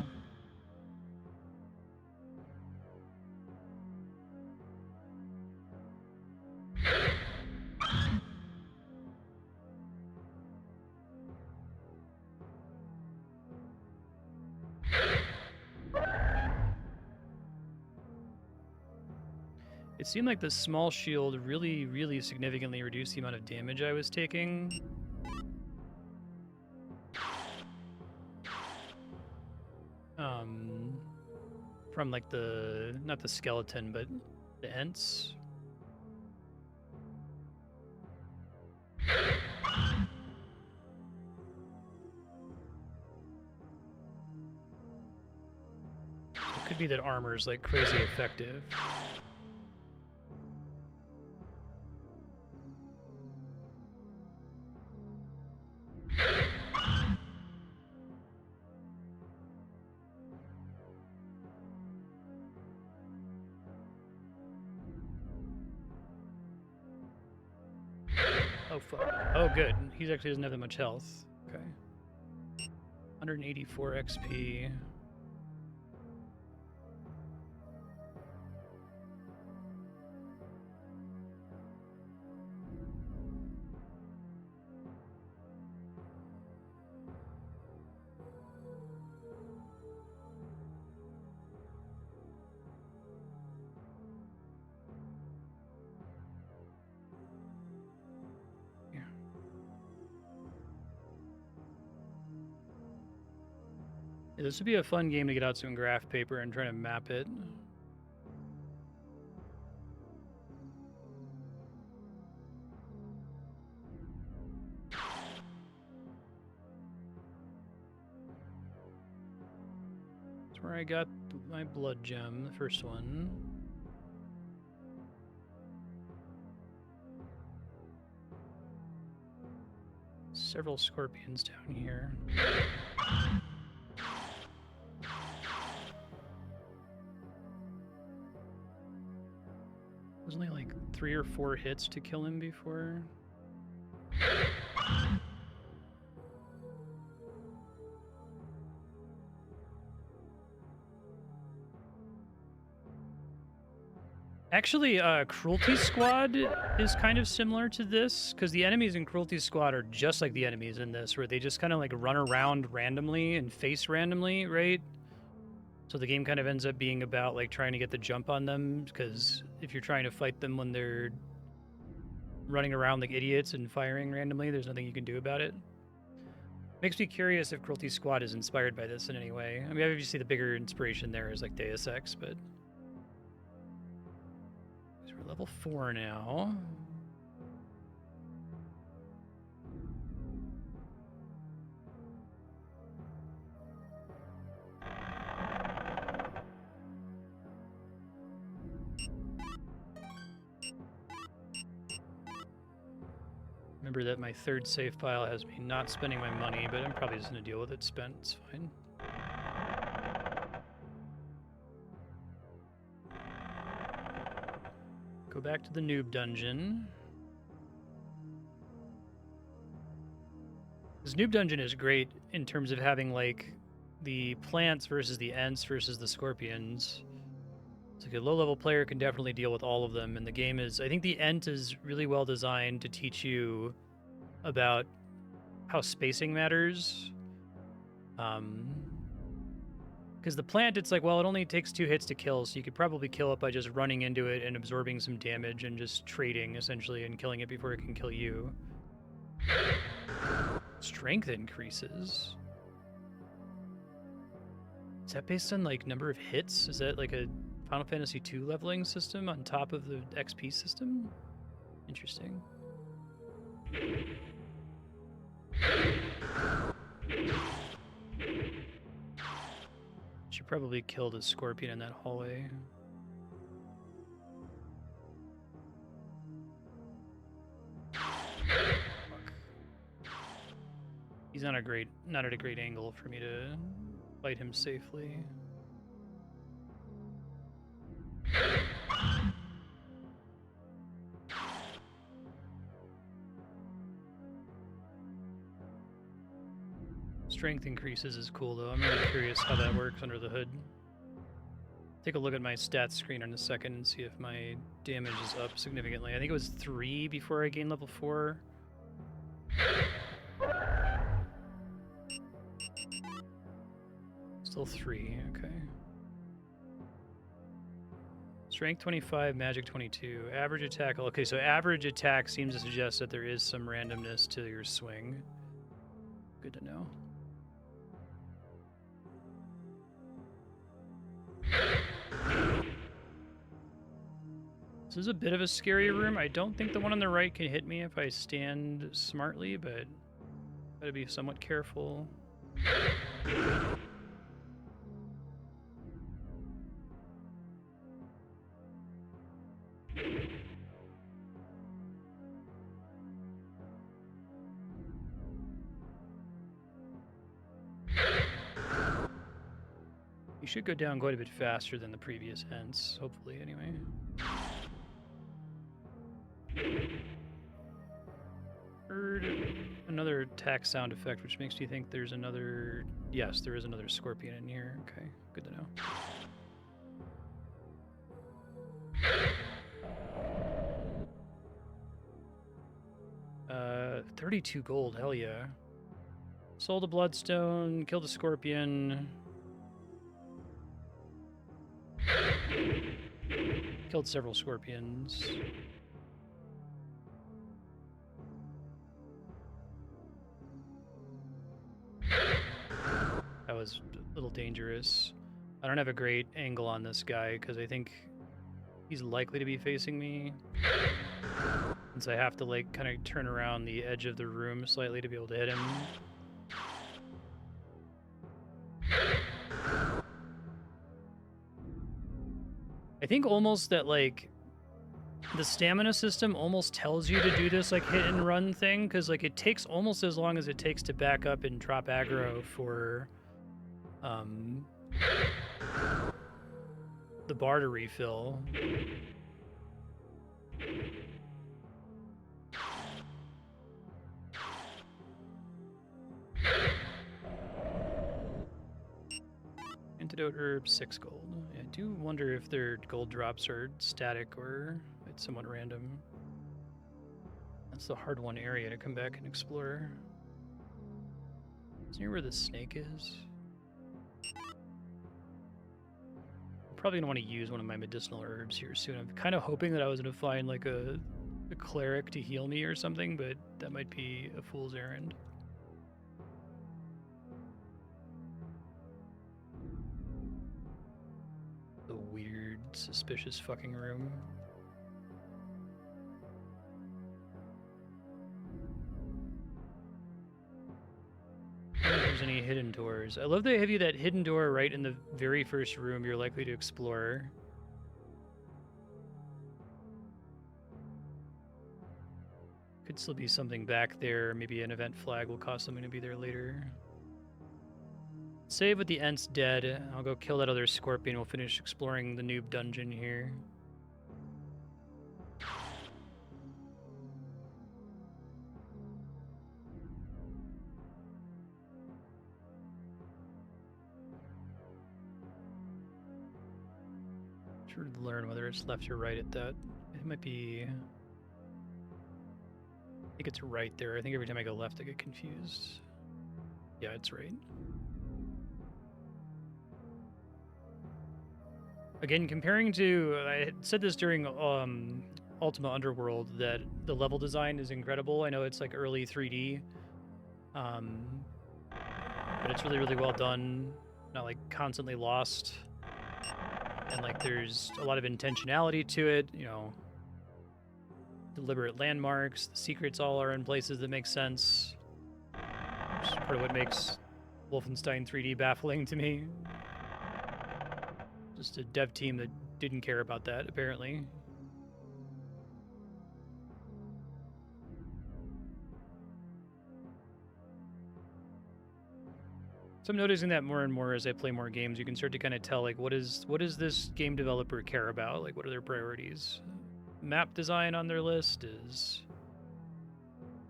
It seemed like the small shield really, really significantly reduced the amount of damage I was taking. From like not the skeleton, but the Ents. It could be that armor's like crazy effective. Oh, fuck. Oh, good. He actually doesn't have that much health. Okay. 184 XP. Yeah, this would be a fun game to get out some graph paper and try to map it. where I got my blood gem, the first one. Several scorpions down here. There's only like 3 or 4 hits to kill him before. Actually, Cruelty Squad is kind of similar to this, because the enemies in Cruelty Squad are just like the enemies in this, where they just kind of like run around randomly and face randomly, right? So the game kind of ends up being about like trying to get the jump on them, because if you're trying to fight them when they're running around like idiots and firing randomly, there's nothing you can do about it. Makes me curious if Cruelty Squad is inspired by this in any way. I mean, obviously the bigger inspiration there is like Deus Ex, but... We're level 4 now. Remember that my third save file has me not spending my money, but I'm probably just going to deal with it spent. It's fine. Go back to the noob dungeon. This noob dungeon is great in terms of having like the plants versus the ents versus the scorpions. It's like a low-level player can definitely deal with all of them, and the game is... I think the ent is really well designed to teach you about how spacing matters. Because the plant, it's like, well, it only takes 2 hits to kill, so you could probably kill it by just running into it and absorbing some damage and just trading, essentially, and killing it before it can kill you. Strength increases. Is that based on, like, number of hits? Is that, like, a Final Fantasy II leveling system on top of the XP system? Interesting. Should probably kill the scorpion in that hallway. Fuck. He's not at a great angle for me to fight him safely. Strength increases is cool, though. I'm really curious how that works under the hood. Take a look at my stats screen in a second and see if my damage is up significantly. I think it was 3 before I gained level 4. Still 3, okay. Strength 25, magic 22, average attack. Okay, so average attack seems to suggest that there is some randomness to your swing. Good to know. This is a bit of a scary room. I don't think the one on the right can hit me if I stand smartly, but gotta be somewhat careful. You should go down quite a bit faster than the previous ents, hopefully, anyway. Heard another attack sound effect, which makes me think there's another... Yes, there is another scorpion in here. Okay, good to know. 32 gold, hell yeah. Sold a bloodstone, killed a scorpion. Killed several scorpions. That was a little dangerous. I don't have a great angle on this guy because I think he's likely to be facing me. Since I have to like kind of turn around the edge of the room slightly to be able to hit him. I think almost that, like, the stamina system almost tells you to do this, like, hit and run thing, because, like, it takes almost as long as it takes to back up and drop aggro for, the bar to refill. Antidote herb, 6 gold. Yeah, I do wonder if their gold drops are static or it's somewhat random. That's the hard one area to come back and explore. Is near where the snake is? I'm probably gonna want to use one of my medicinal herbs here soon. I'm kind of hoping that I was gonna find like a cleric to heal me or something, but that might be a fool's errand. The weird, suspicious fucking room. I don't think there's any hidden doors. I love they have you that hidden door right in the very first room you're likely to explore. Could still be something back there. Maybe an event flag will cause something to be there later. Save with the Ent's dead. I'll go kill that other scorpion. We'll finish exploring the noob dungeon here. Try to learn whether it's left or right at that. It might be... I think it's right there. I think every time I go left I get confused. Yeah, it's right. Again, comparing to, I said this during Ultima Underworld, that the level design is incredible. I know it's like early 3D, but it's really, really well done. Not like constantly lost, and like there's a lot of intentionality to it. You know, deliberate landmarks. The secrets all are in places that make sense. Which is part of what makes Wolfenstein 3D baffling to me. Just a dev team that didn't care about that, apparently. So I'm noticing that more and more as I play more games, you can start to kind of tell, like, what does this game developer care about? Like, what are their priorities? Map design on their list? Is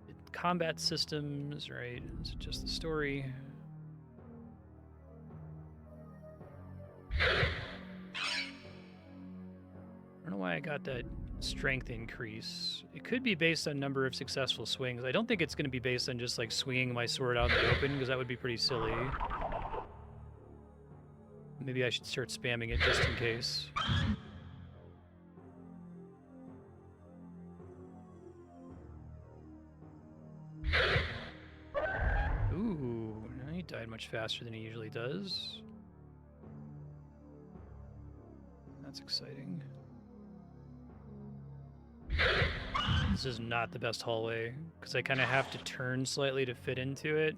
it combat systems, right? Is it just the story? I don't know why I got that strength increase. It could be based on number of successful swings. I don't think it's going to be based on just like swinging my sword out in the open, because that would be pretty silly. Maybe I should start spamming it just in case. Ooh, he died much faster than he usually does. That's exciting. This is not the best hallway, because I kind of have to turn slightly to fit into it.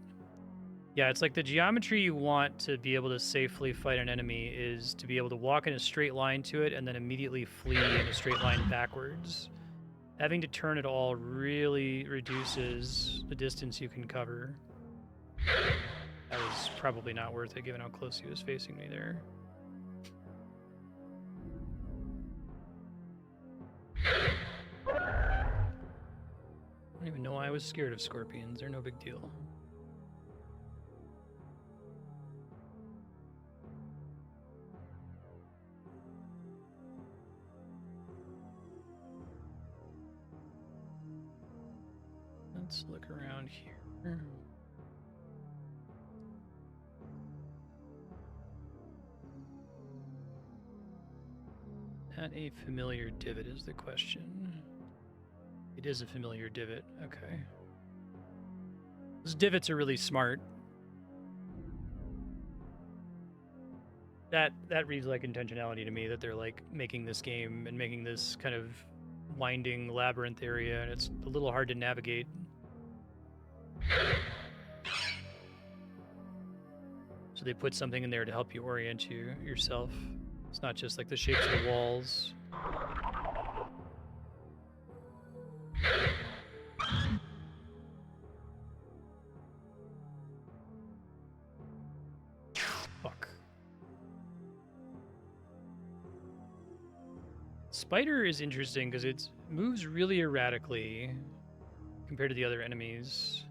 Yeah, it's like the geometry you want to be able to safely fight an enemy is to be able to walk in a straight line to it and then immediately flee in a straight line backwards. Having to turn it all really reduces the distance you can cover. That was probably not worth it given how close he was facing me there. I don't even know why I was scared of scorpions. They're no big deal. Let's look around here. At a familiar divot is the question. It is a familiar divot. Okay. Those divots are really smart. That reads like intentionality to me, that they're like making this game and making this kind of winding labyrinth area, and it's a little hard to navigate. So they put something in there to help you orient yourself. It's not just like the shapes of the walls. Fuck. Spider is interesting because it moves really erratically compared to the other enemies.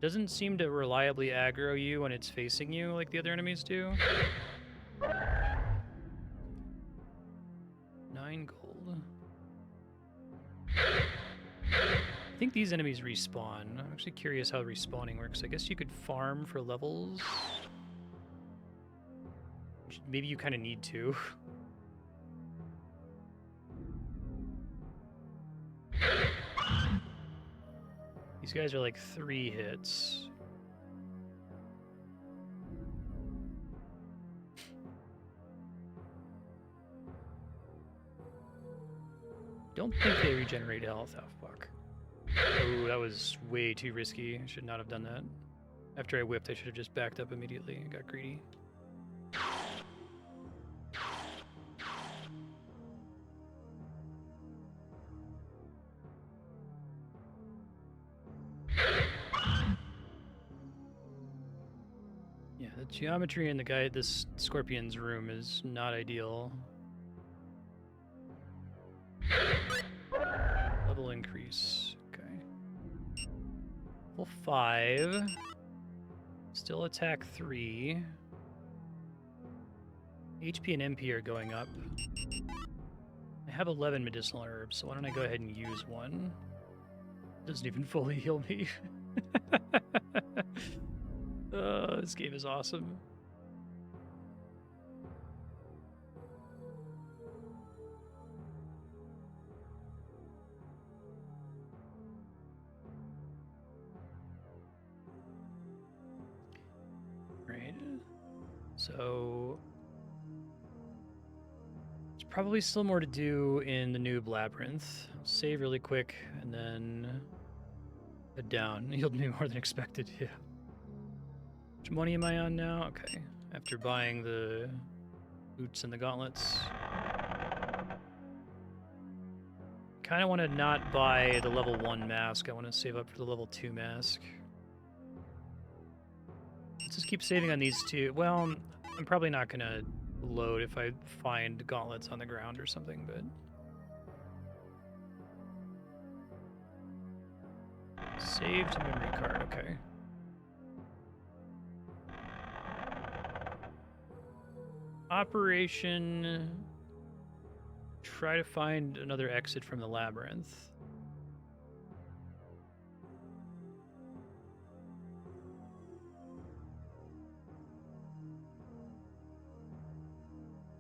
Doesn't seem to reliably aggro you when it's facing you like the other enemies do. 9 gold. I think these enemies respawn. I'm actually curious how respawning works. I guess you could farm for levels. Maybe you kind of need to. These guys are like 3 hits. Don't think they regenerate health. Oh, fuck. Oh, that was way too risky. I should not have done that. After I whipped, I should have just backed up immediately. I got greedy. Yeah, the geometry in this scorpion's room is not ideal. Level increase. Okay. Level 5. Still attack 3. HP and MP are going up. I have 11 medicinal herbs, so why don't I go ahead and use one? Doesn't even fully heal me. This game is awesome. Right. So there's probably still more to do in the Noob Labyrinth. I'll save really quick and then head down. Healed me more than expected, yeah. How much money am I on now? Okay. After buying the boots and the gauntlets. Kind of want to not buy the level 1 mask. I want to save up for the level 2 mask. Let's just keep saving on these two. Well, I'm probably not going to load if I find gauntlets on the ground or something, but... Saved memory card, okay. Operation... Try to find another exit from the labyrinth.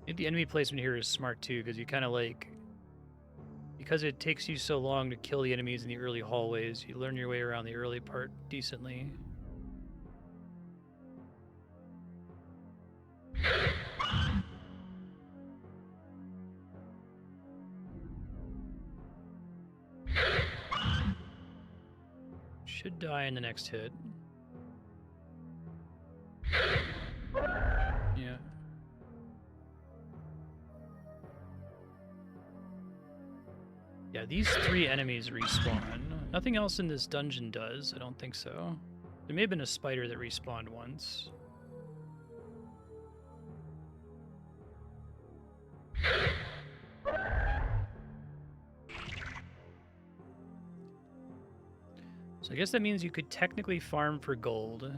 I think the enemy placement here is smart too, because you kind of like... Because it takes you so long to kill the enemies in the early hallways, you learn your way around the early part decently. Should die in the next hit. Yeah. Yeah, these 3 enemies respawn. Nothing else in this dungeon does. I don't think so. There may have been a spider that respawned once. So I guess that means you could technically farm for gold.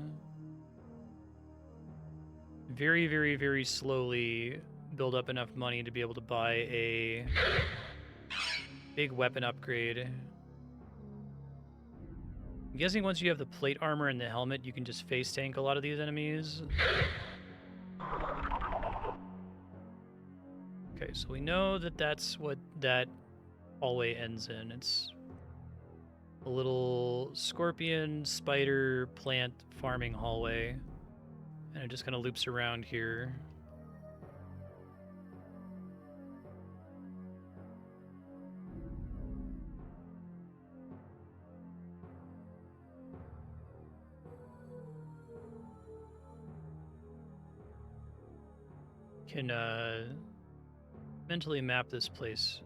Very, very, very slowly build up enough money to be able to buy a big weapon upgrade. I'm guessing once you have the plate armor and the helmet, you can just face tank a lot of these enemies. Okay, so we know that that's what that hallway ends in. It's a little scorpion, spider, plant farming hallway. And it just kind of loops around here. can mentally map this place.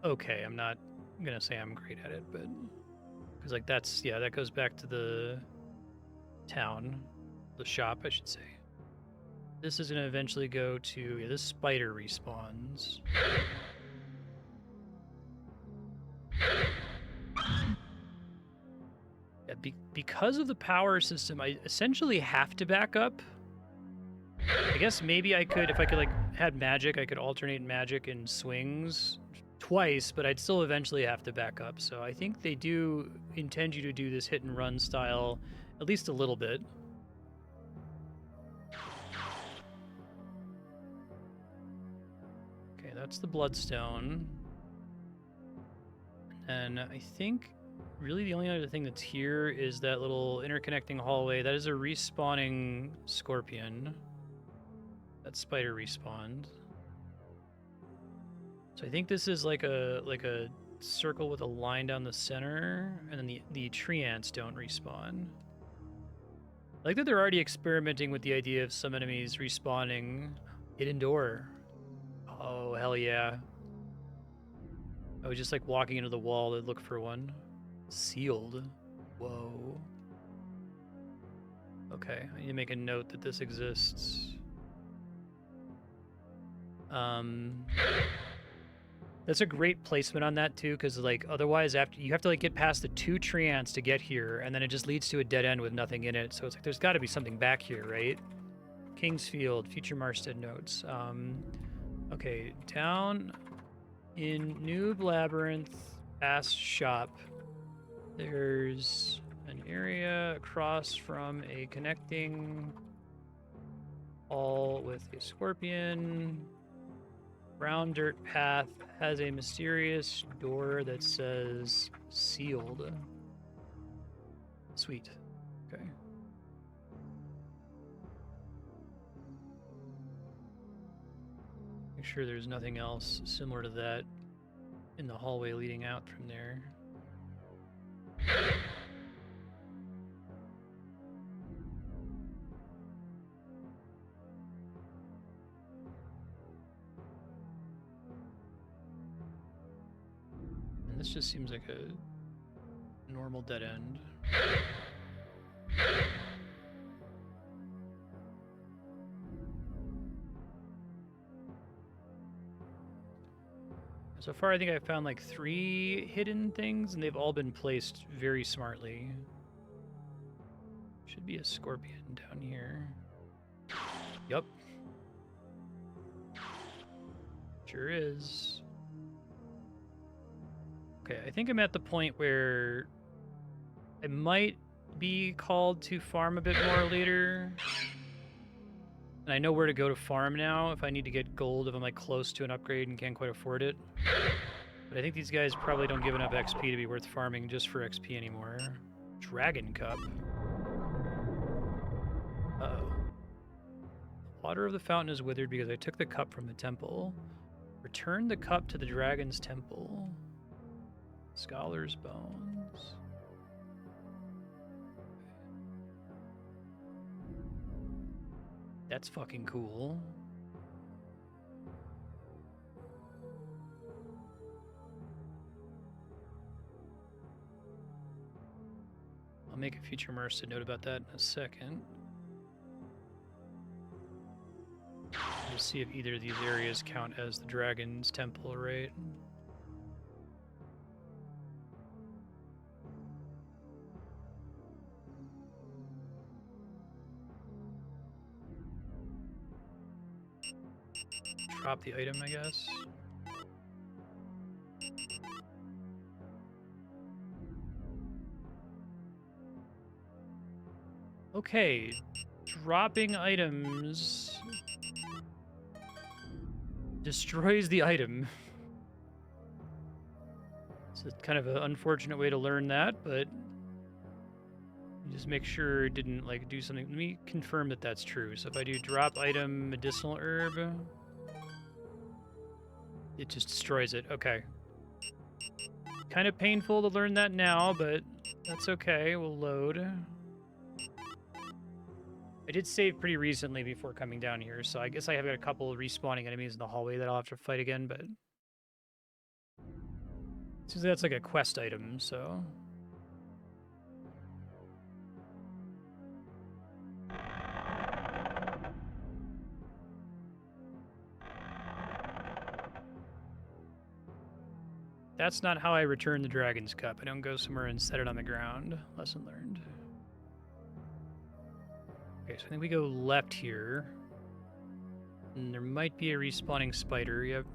Okay, I'm not gonna say I'm great at it, but because like that's that goes back to the town, the shop, I should say. This is gonna eventually go to this spider respawns. Yeah, because of the power system, I essentially have to back up. I guess maybe I could, if I could like had magic, I could alternate magic and swings twice, but I'd still eventually have to back up. So I think they do intend you to do this hit and run style at least a little bit. Okay, that's the bloodstone. And I think really the only other thing that's here is that little interconnecting hallway. That is a respawning scorpion. That spider respawned. So I think this is like a circle with a line down the center, and then the tree ants don't respawn. I like that they're already experimenting with the idea of some enemies respawning. Hidden door. Oh, hell yeah. I was just like walking into the wall to look for one. Sealed. Whoa. Okay, I need to make a note that this exists. That's a great placement on that too, because like otherwise after you have to like get past the 2 tree ants to get here, and then it just leads to a dead end with nothing in it. So it's like there's got to be something back here, right? Kingsfield, future Marstead notes. Okay, down in Noob Labyrinth, past shop, there's an area across from a connecting hall with a scorpion. Brown dirt path has a mysterious door that says sealed. Sweet. Okay. Make sure there's nothing else similar to that in the hallway leading out from there. And this just seems like a normal dead end. So far, I think I've found like 3 hidden things, and they've all been placed very smartly. Should be a scorpion down here. Yup. Sure is. Okay, I think I'm at the point where I might be called to farm a bit more later. And I know where to go to farm now if I need to get gold, if I'm like close to an upgrade and can't quite afford it. But I think these guys probably don't give enough XP to be worth farming just for XP anymore. Dragon Cup. Uh-oh. Water of the fountain is withered because I took the cup from the temple. Return the cup to the dragon's temple. Scholar's bones. That's fucking cool. I'll make a future Marstead note about that in a second. We'll see if either of these areas count as the dragon's temple, right? Drop the item, I guess. Okay, dropping items destroys the item. It's kind of an unfortunate way to learn that, but just make sure it didn't like do something. Let me confirm that that's true. So if I do drop item medicinal herb, it just destroys it. Okay. Kind of painful to learn that now, but that's okay. We'll load. I did save pretty recently before coming down here, so I guess I have got a couple of respawning enemies in the hallway that I'll have to fight again, but... So that's like a quest item, so... That's not how I return the Dragon's Cup. I don't go somewhere and set it on the ground. Lesson learned. Okay, so I think we go left here. And there might be a respawning spider, yep.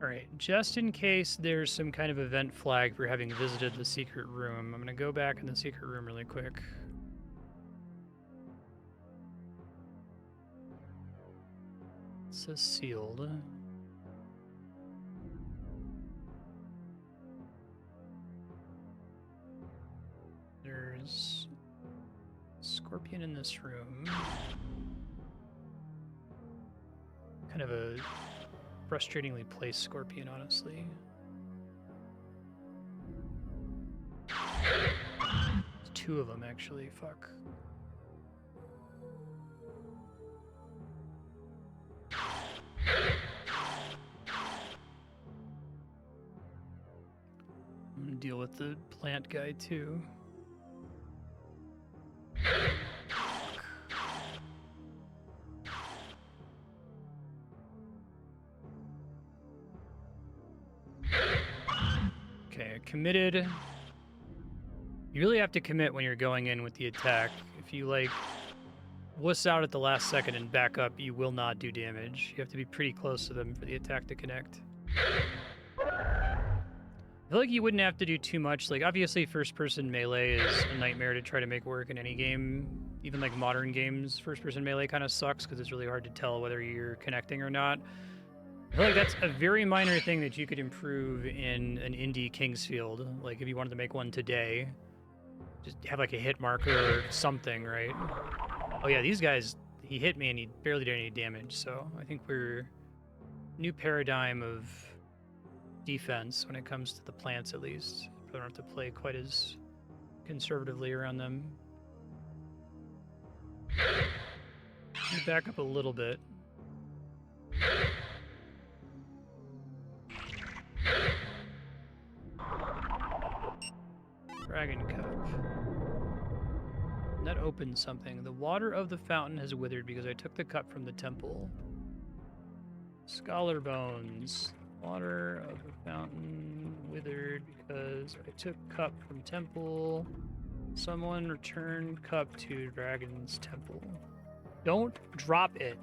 Alright, just in case there's some kind of event flag for having visited the secret room, I'm gonna go back in the secret room really quick. It says sealed. There's a scorpion in this room. Kind of a frustratingly placed scorpion, honestly. There's two of them, actually. Fuck. I'm gonna deal with the plant guy, too. Okay, committed. You really have to commit when you're going in with the attack. If you, like, wuss out at the last second and back up, you will not do damage. You have to be pretty close to them for the attack to connect. I feel like you wouldn't have to do too much. Like, obviously, first-person melee is a nightmare to try to make work in any game. Even, like, modern games, first-person melee kind of sucks because it's really hard to tell whether you're connecting or not. I feel like that's a very minor thing that you could improve in an indie Kingsfield. Like, if you wanted to make one today, just have, like, a hit marker or something, right? Oh, yeah, these guys, he hit me and he barely did any damage, so I think we're... New paradigm of defense when it comes to the plants, at least. Probably don't have to play quite as conservatively around them. Let me back up a little bit. Dragon Cup. And that opens something. The water of the fountain has withered because I took the cup from the temple. Scholar bones. Water of the fountain withered because I took cup from temple. Someone returned cup to dragon's temple. Don't drop it.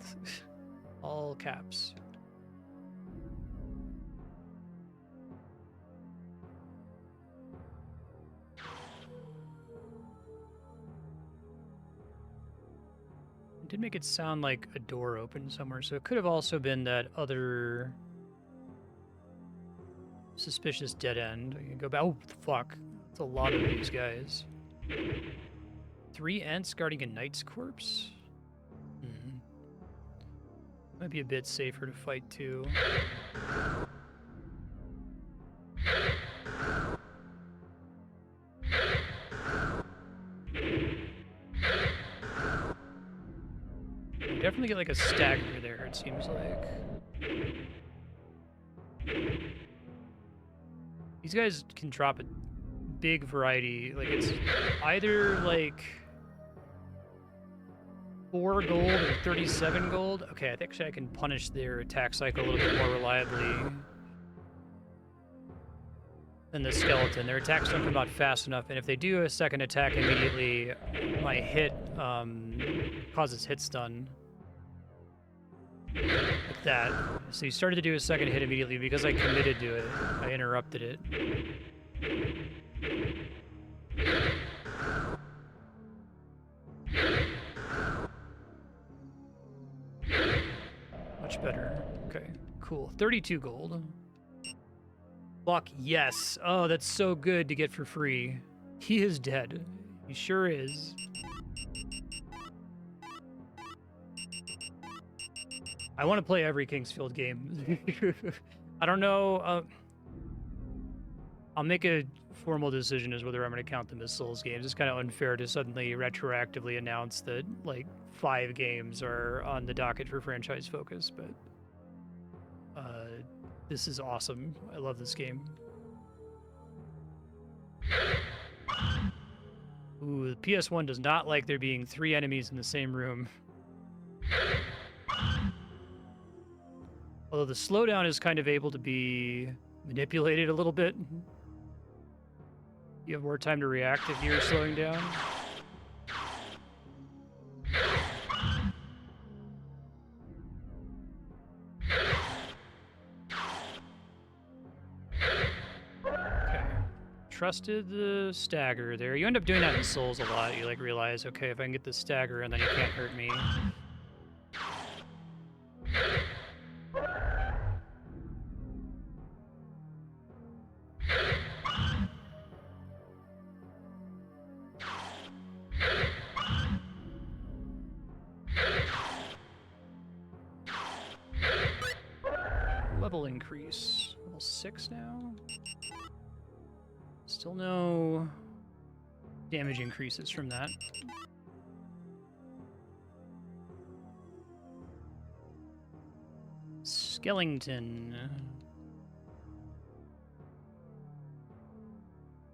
All caps. It did make it sound like a door opened somewhere, so it could have also been that other suspicious dead end. I can go back. Oh, fuck. That's a lot of these guys. 3 Ents guarding a knight's corpse? Might be a bit safer to fight, too. Definitely get like a stagger there, it seems like. These guys can drop a big variety. Like, it's either like 4 gold or 37 gold. Okay, I think actually I can punish their attack cycle a little bit more reliably than the skeleton. Their attacks don't come out fast enough, and if they do a second attack immediately, my hit causes hit stun. Like that. So he started to do a second hit immediately because I committed to it. I interrupted it. Much better. Okay, cool. 32 gold. Fuck yes. Oh, that's so good to get for free. He is dead. He sure is. I want to play every Kingsfield game. I don't know. I'll make a formal decision as whether I'm going to count them as Souls games. It's kind of unfair to suddenly retroactively announce that, like, 5 games are on the docket for franchise focus, but this is awesome. I love this game. Ooh, the PS1 does not like there being 3 enemies in the same room. Although the slowdown is kind of able to be manipulated a little bit. You have more time to react if you're slowing down. Okay. Trusted the stagger there. You end up doing that in Souls a lot. You like realize, okay, if I can get the stagger and then you can't hurt me. Level increase. Level 6 now. Still no damage increases from that. Skellington.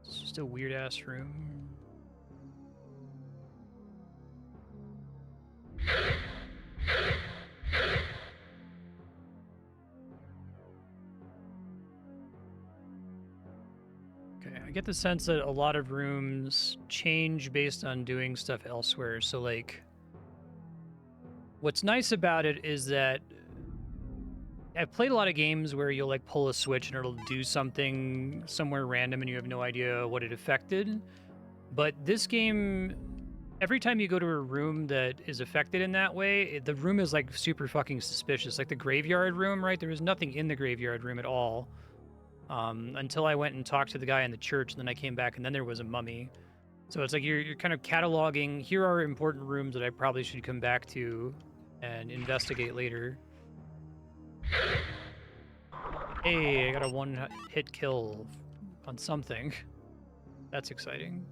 It's just a weird ass room. Okay, I get the sense that a lot of rooms change based on doing stuff elsewhere. So, like, what's nice about it is that I've played a lot of games where you'll, like, pull a switch and it'll do something somewhere random and you have no idea what it affected. But this game, every time you go to a room that is affected in that way, the room is, like, super fucking suspicious. Like the graveyard room, right? There was nothing in the graveyard room at all. Until I went and talked to the guy in the church, and then I came back, and then there was a mummy. So it's like you're kind of cataloging, here are important rooms that I probably should come back to and investigate later. Hey, I got a one-hit kill on something. That's exciting.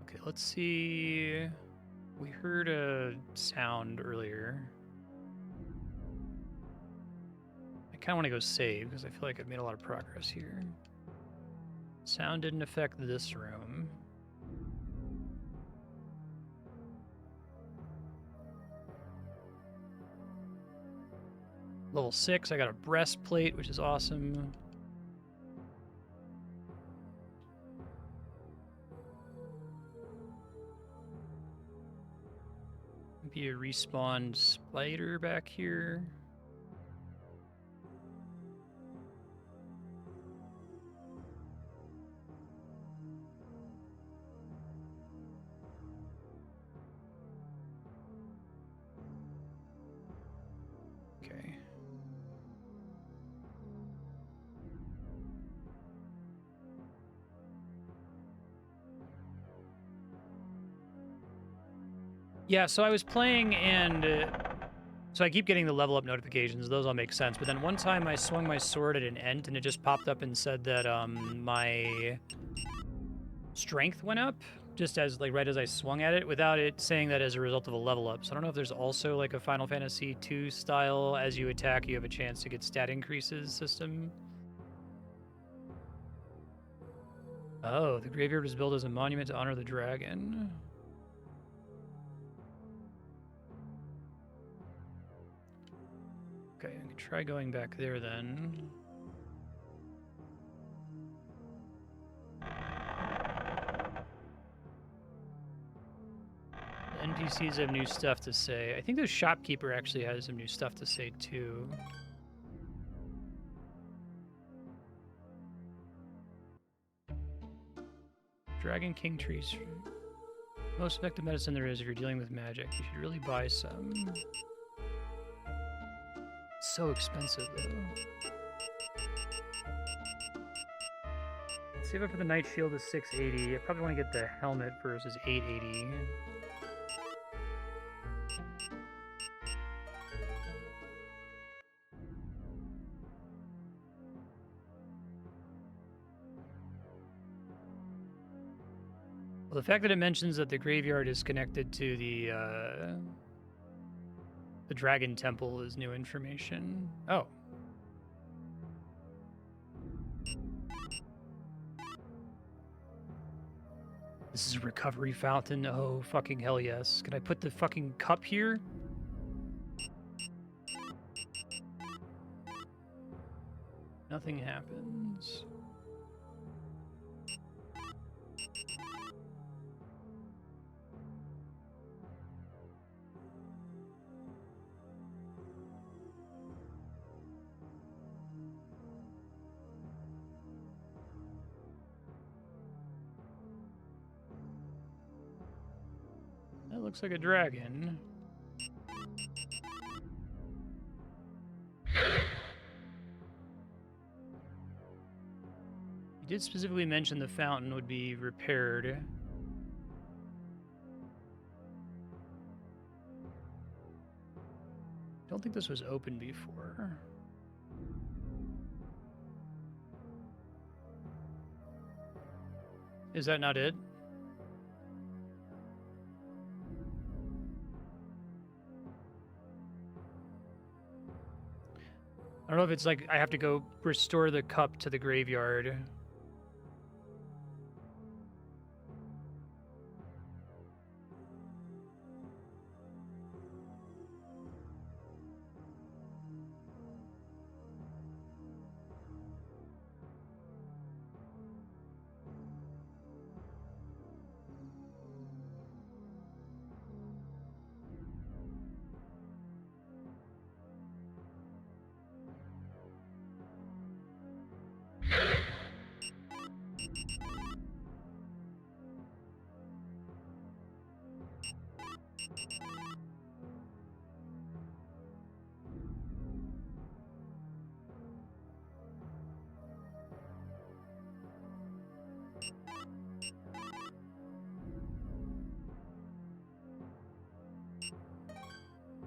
Okay, let's see. We heard a sound earlier. I kind of want to go save because I feel like I've made a lot of progress here. Sound didn't affect this room. Level 6, I got a breastplate, which is awesome. Maybe a respawn spider back here. Okay. Yeah, so I was playing and so I keep getting the level up notifications. Those all make sense. But then one time I swung my sword at an ent and it just popped up and said that my strength went up just as like right as I swung at it without it saying that as a result of a level up. So I don't know if there's also like a Final Fantasy II style as you attack you have a chance to get stat increases system. Oh, the graveyard was built as a monument to honor the dragon. Okay, I can try going back there then. The NPCs have new stuff to say. I think the shopkeeper actually has some new stuff to say too. Dragon King trees. Most effective medicine there is if you're dealing with magic. You should really buy some. so expensive, though. Save up for the Knight Shield is 680. I probably want to get the helmet versus 880. Well, the fact that it mentions that the graveyard is connected to the Dragon Temple is new information. Oh. This is a recovery fountain. Oh, fucking hell yes. Can I put the fucking cup here? Nothing happens. That looks like a dragon. You did specifically mention the fountain would be repaired. Don't think this was open before. Is that not it? I don't know if it's like I have to go restore the cup to the graveyard.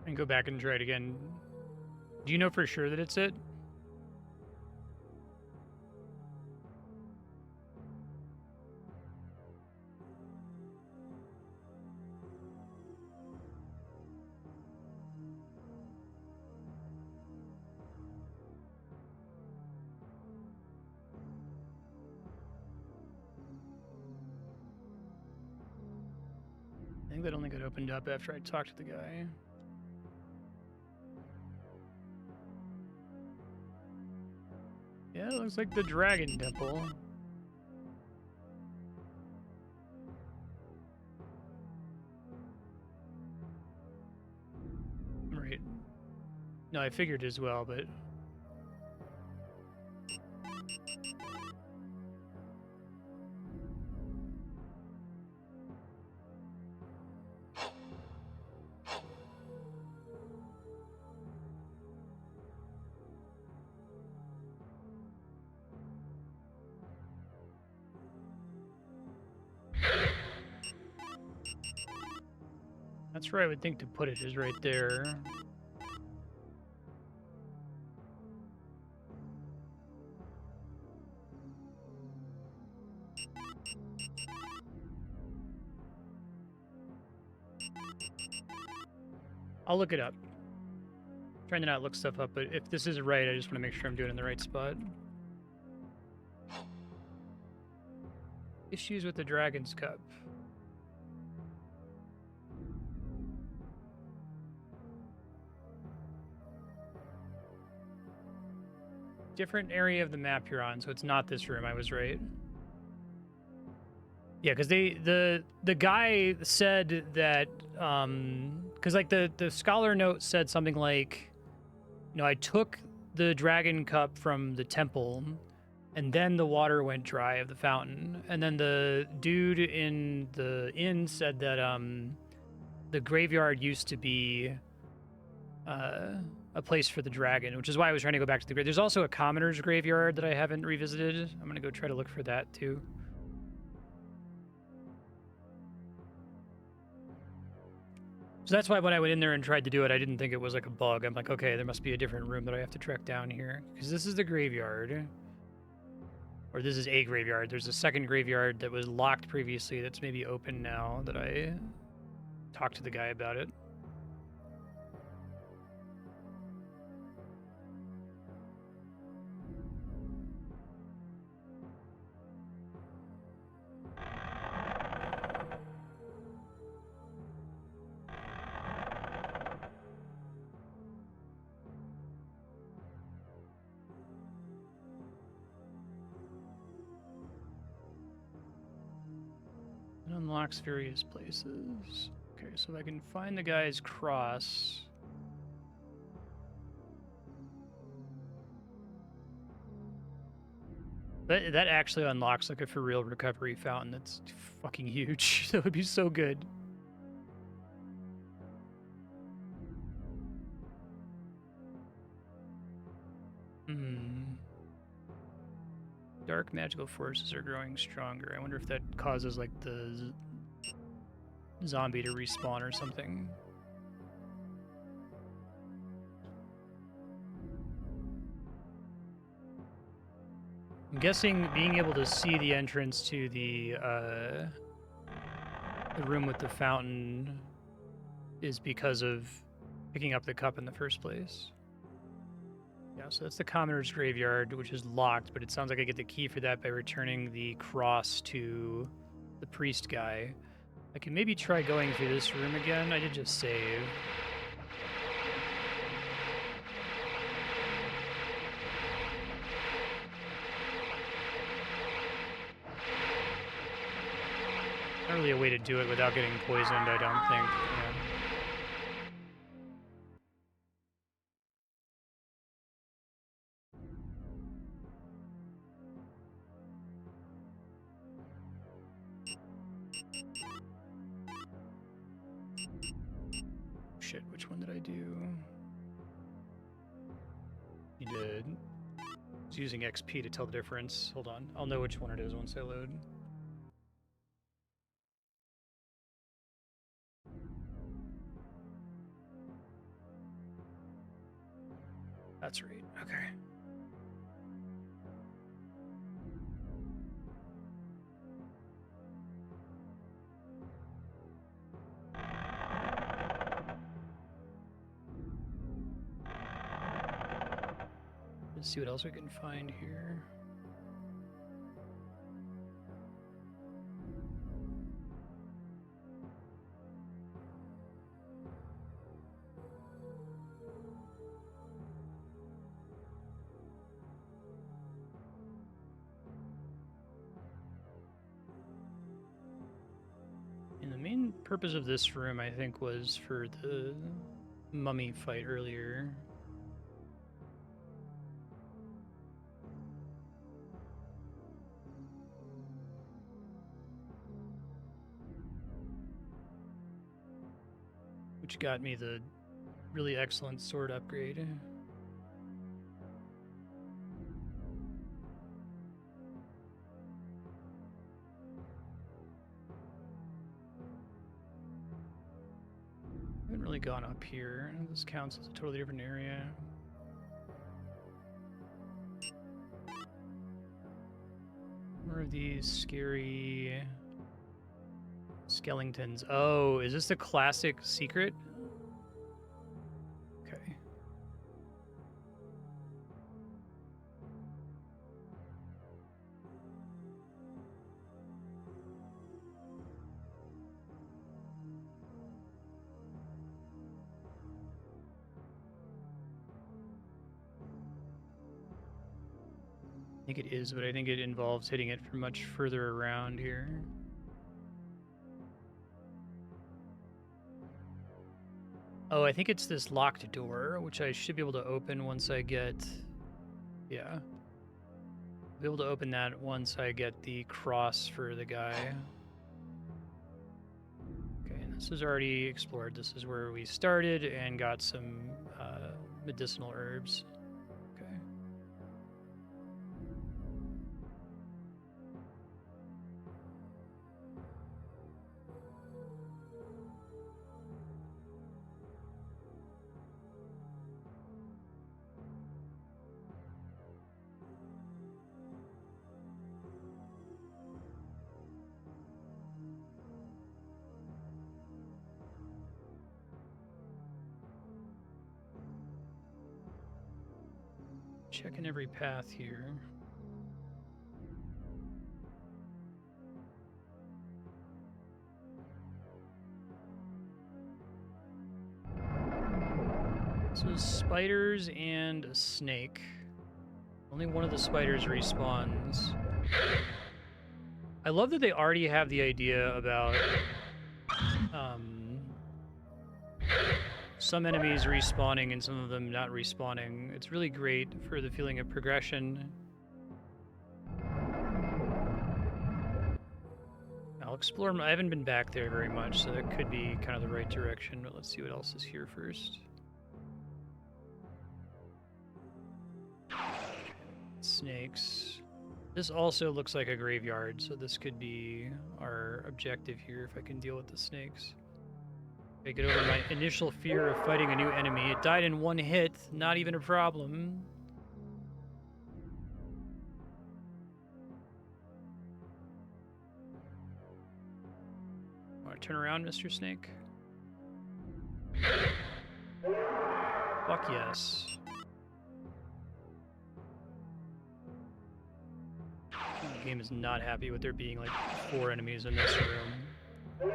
And go back and try it again. Do you know for sure that it's it? I think that only got opened up after I talked to the guy. Yeah, it looks like the Dragon Temple. Right. No, I figured as well, but... That's where I would think to put it, is right there. I'll look it up. Trying to not look stuff up, but if this is right, I just want to make sure I'm doing it in the right spot. Issues with the Dragon's Cup. Different area of the map you're on, so it's not this room. I was right. Yeah, because the guy said that because like the scholar note said something like, you know, I took the dragon cup from the temple, and then the water went dry of the fountain, and then the dude in the inn said that the graveyard used to be a place for the dragon, which is why I was trying to go back to the grave. There's also a commoner's graveyard that I haven't revisited. I'm gonna go try to look for that too. So that's why when I went in there and tried to do it, I didn't think it was like a bug. I'm like, okay, there must be a different room that I have to track down here. Because this is the graveyard. Or this is a graveyard. There's a second graveyard that was locked previously that's maybe open now that I talked to the guy about it. It unlocks various places. Okay, so if I can find the guy's cross. That actually unlocks like a for real recovery fountain that's fucking huge. That would be so good. Dark magical forces are growing stronger. I wonder if that causes like the zombie to respawn or something. I'm guessing being able to see the entrance to the room with the fountain is because of picking up the cup in the first place. Yeah, so that's the commoner's graveyard, which is locked, but it sounds like I get the key for that by returning the cross to the priest guy. I can maybe try going through this room again. I did just save. Not really a way to do it without getting poisoned, I don't think. Yeah. Shit, which one did I do? You did. I was using XP to tell the difference. Hold on. I'll know which one it is once I load. That's right. Okay. Let's see what else we can find here. And the main purpose of this room, I think, was for the mummy fight earlier. Which got me the really excellent sword upgrade. I haven't really gone up here. This counts as a totally different area. Where are these scary skeletons? Oh, is this the classic secret? Okay. I think it is, but I think it involves hitting it from much further around here. Oh, I think it's this locked door, which I should be able to open once I get... Yeah. I'll be able to open that once I get the cross for the guy. Okay, and this is already explored. This is where we started and got some medicinal herbs. Okay. Checking every path here. So spiders and a snake. Only one of the spiders respawns. I love that they already have the idea about some enemies respawning and some of them not respawning. It's really great for the feeling of progression. I'll explore. I haven't been back there very much, so that could be kind of the right direction, but let's see what else is here first. Snakes. This also looks like a graveyard, so this could be our objective here if I can deal with the snakes. I get over my initial fear of fighting a new enemy. It died in one hit, not even a problem. Want to turn around, Mr. Snake? Fuck yes. The game is not happy with there being like 4 enemies in this room.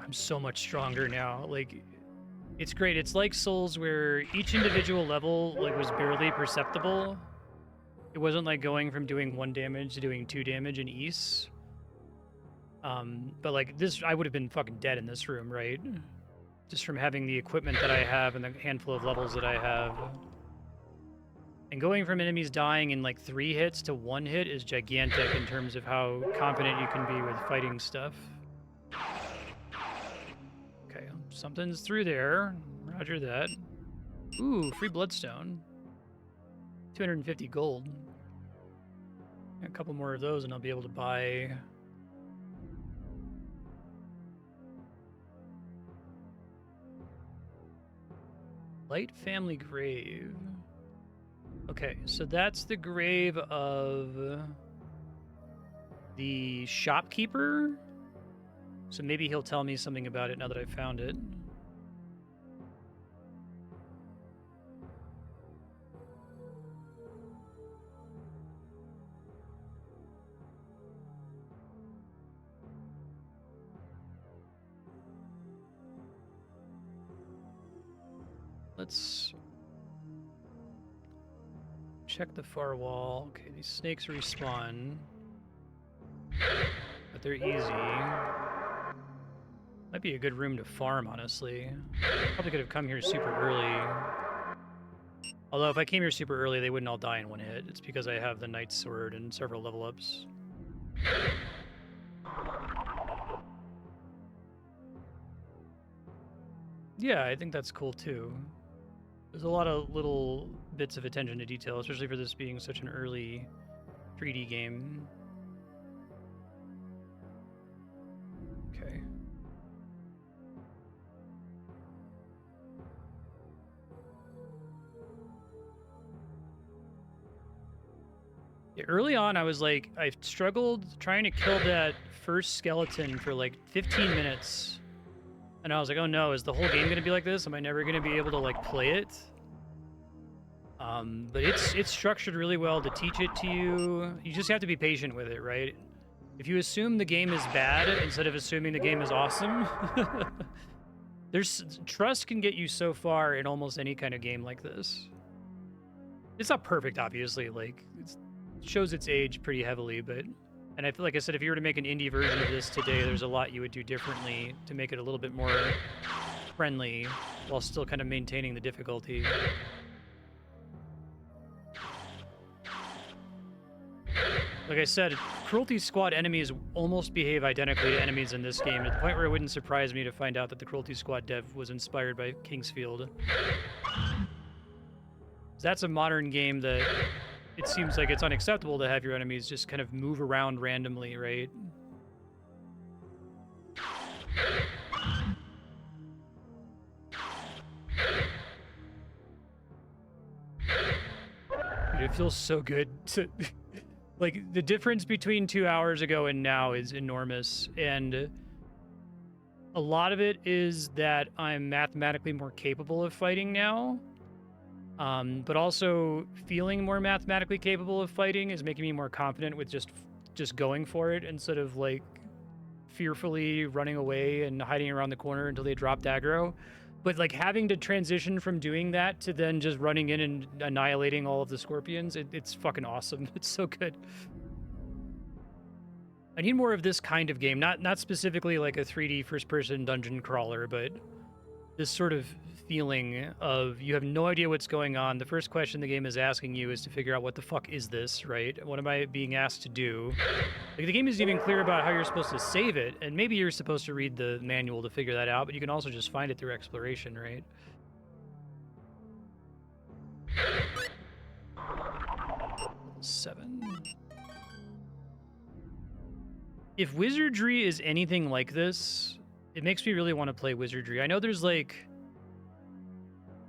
I'm so much stronger now. Like, it's great. It's like Souls where each individual level like was barely perceptible. It wasn't like going from doing 1 damage to doing 2 damage in East. But like this, I would have been fucking dead in this room, right? Just from having the equipment that I have and the handful of levels that I have. And going from enemies dying in like 3 hits to 1 hit is gigantic in terms of how confident you can be with fighting stuff. Okay, something's through there. Roger that. Ooh, free bloodstone. 250 gold. A couple more of those and I'll be able to buy... Light family grave. Okay, so that's the grave of the shopkeeper. So maybe he'll tell me something about it now that I found it. Let's check the far wall. Okay, these snakes respawn, but they're easy. Might be a good room to farm, honestly. Probably could have come here super early. Although if I came here super early, they wouldn't all die in 1 hit. It's because I have the Knight's Sword and several level ups. Yeah, I think that's cool too. There's a lot of little bits of attention to detail, especially for this being such an early 3D game. Okay. Yeah, early on, I was like, I struggled trying to kill that first skeleton for like 15 minutes. And I was like, oh no, is the whole game going to be like this? Am I never going to be able to like play it? But it's structured really well to teach it to you. You just have to be patient with it, right? If you assume the game is bad instead of assuming the game is awesome, trust can get you so far in almost any kind of game like this. It's not perfect, obviously. Like, it shows its age pretty heavily, but... And I feel like I said, if you were to make an indie version of this today, there's a lot you would do differently to make it a little bit more friendly while still kind of maintaining the difficulty. Like I said, Cruelty Squad enemies almost behave identically to enemies in this game, to the point where it wouldn't surprise me to find out that the Cruelty Squad dev was inspired by Kingsfield. That's a modern game that it seems like it's unacceptable to have your enemies just kind of move around randomly, right? Dude, it feels so good to... Like, the difference between 2 hours ago and now is enormous, and a lot of it is that I'm mathematically more capable of fighting now, but also feeling more mathematically capable of fighting is making me more confident with just going for it instead of, like, fearfully running away and hiding around the corner until they drop aggro. But, like, having to transition from doing that to then just running in and annihilating all of the scorpions, it's fucking awesome. It's so good. I need more of this kind of game, not specifically like a 3D first-person dungeon crawler, but this sort of feeling of you have no idea what's going on. The first question the game is asking you is to figure out what the fuck is this, right? What am I being asked to do? Like, the game isn't even clear about how you're supposed to save it, and maybe you're supposed to read the manual to figure that out, but you can also just find it through exploration, right? Level 7. If Wizardry is anything like this, it makes me really want to play Wizardry. I know there's like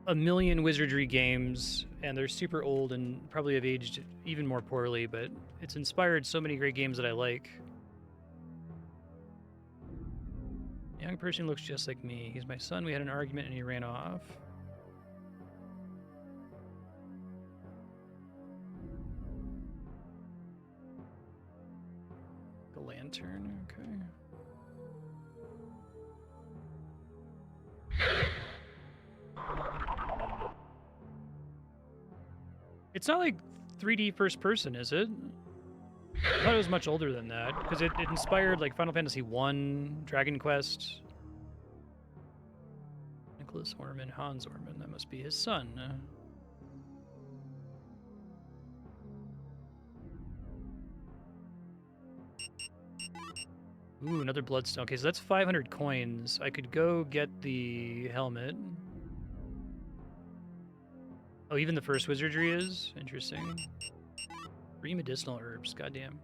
a million Wizardry games, and they're super old and probably have aged even more poorly, but it's inspired so many great games that I like. Young person looks just like me. He's my son. We had an argument and he ran off. The lantern, okay. It's not like 3D first person, is it? I thought it was much older than that, because it inspired like Final Fantasy 1, Dragon Quest. Nicholas Orman, Hans Orman, that must be his son. Ooh, another bloodstone. Okay, so that's 500 coins. I could go get the helmet. Oh, even the first wizardry is? Interesting. 3 medicinal herbs, goddamn.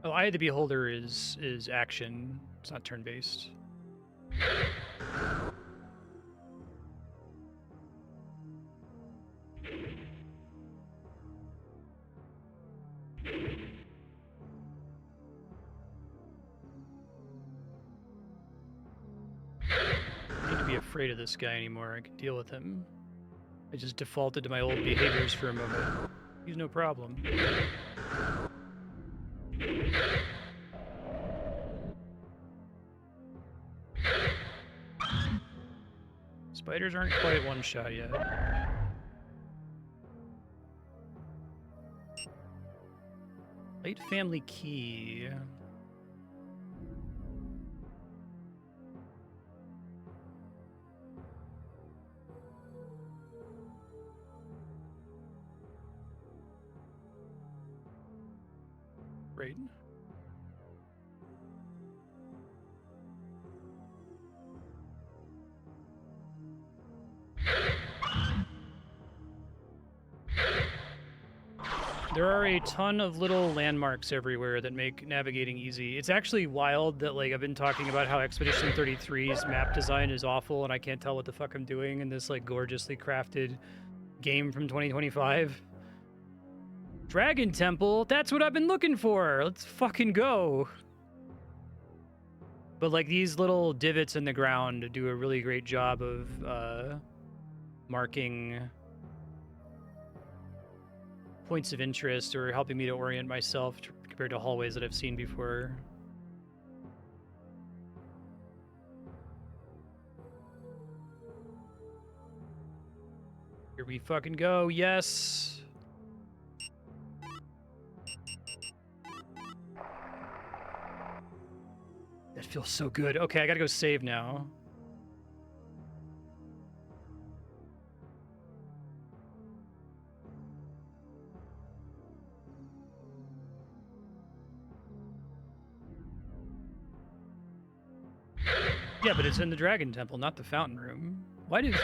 Oh, Eye of the Beholder is action. It's not turn-based. I don't need to be afraid of this guy anymore. I can deal with him. I just defaulted to my old behaviors for a moment. He's no problem. Spiders aren't quite one shot yet. Late family key. Right. There are a ton of little landmarks everywhere that make navigating easy. It's actually wild that, like, I've been talking about how Expedition 33's map design is awful and I can't tell what the fuck I'm doing in this, like, gorgeously crafted game from 2025. Dragon Temple? That's what I've been looking for! Let's fucking go! But, like, these little divots in the ground do a really great job of, marking points of interest or helping me to orient myself compared to hallways that I've seen before. Here we fucking go. Yes. That feels so good. Okay, I gotta go save now. Yeah, but it's in the Dragon Temple, not the Fountain Room. Why did...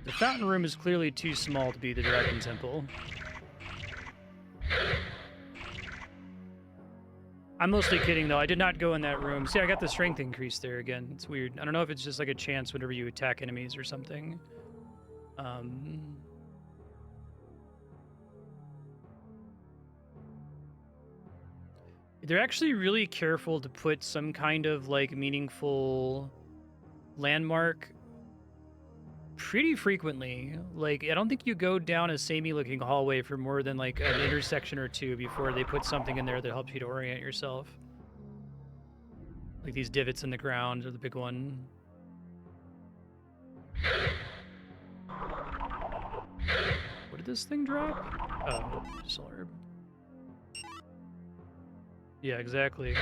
The Fountain Room is clearly too small to be the Dragon Temple. I'm mostly kidding, though. I did not go in that room. See, I got the strength increase there again. It's weird. I don't know if it's just like a chance whenever you attack enemies or something. They're actually really careful to put some kind of like meaningful landmark pretty frequently. Like, I don't think you go down a samey looking hallway for more than like an intersection or two before they put something in there that helps you to orient yourself. Like these divots in the ground are the big one. What did this thing drop? Oh, soul herb. Yeah, exactly.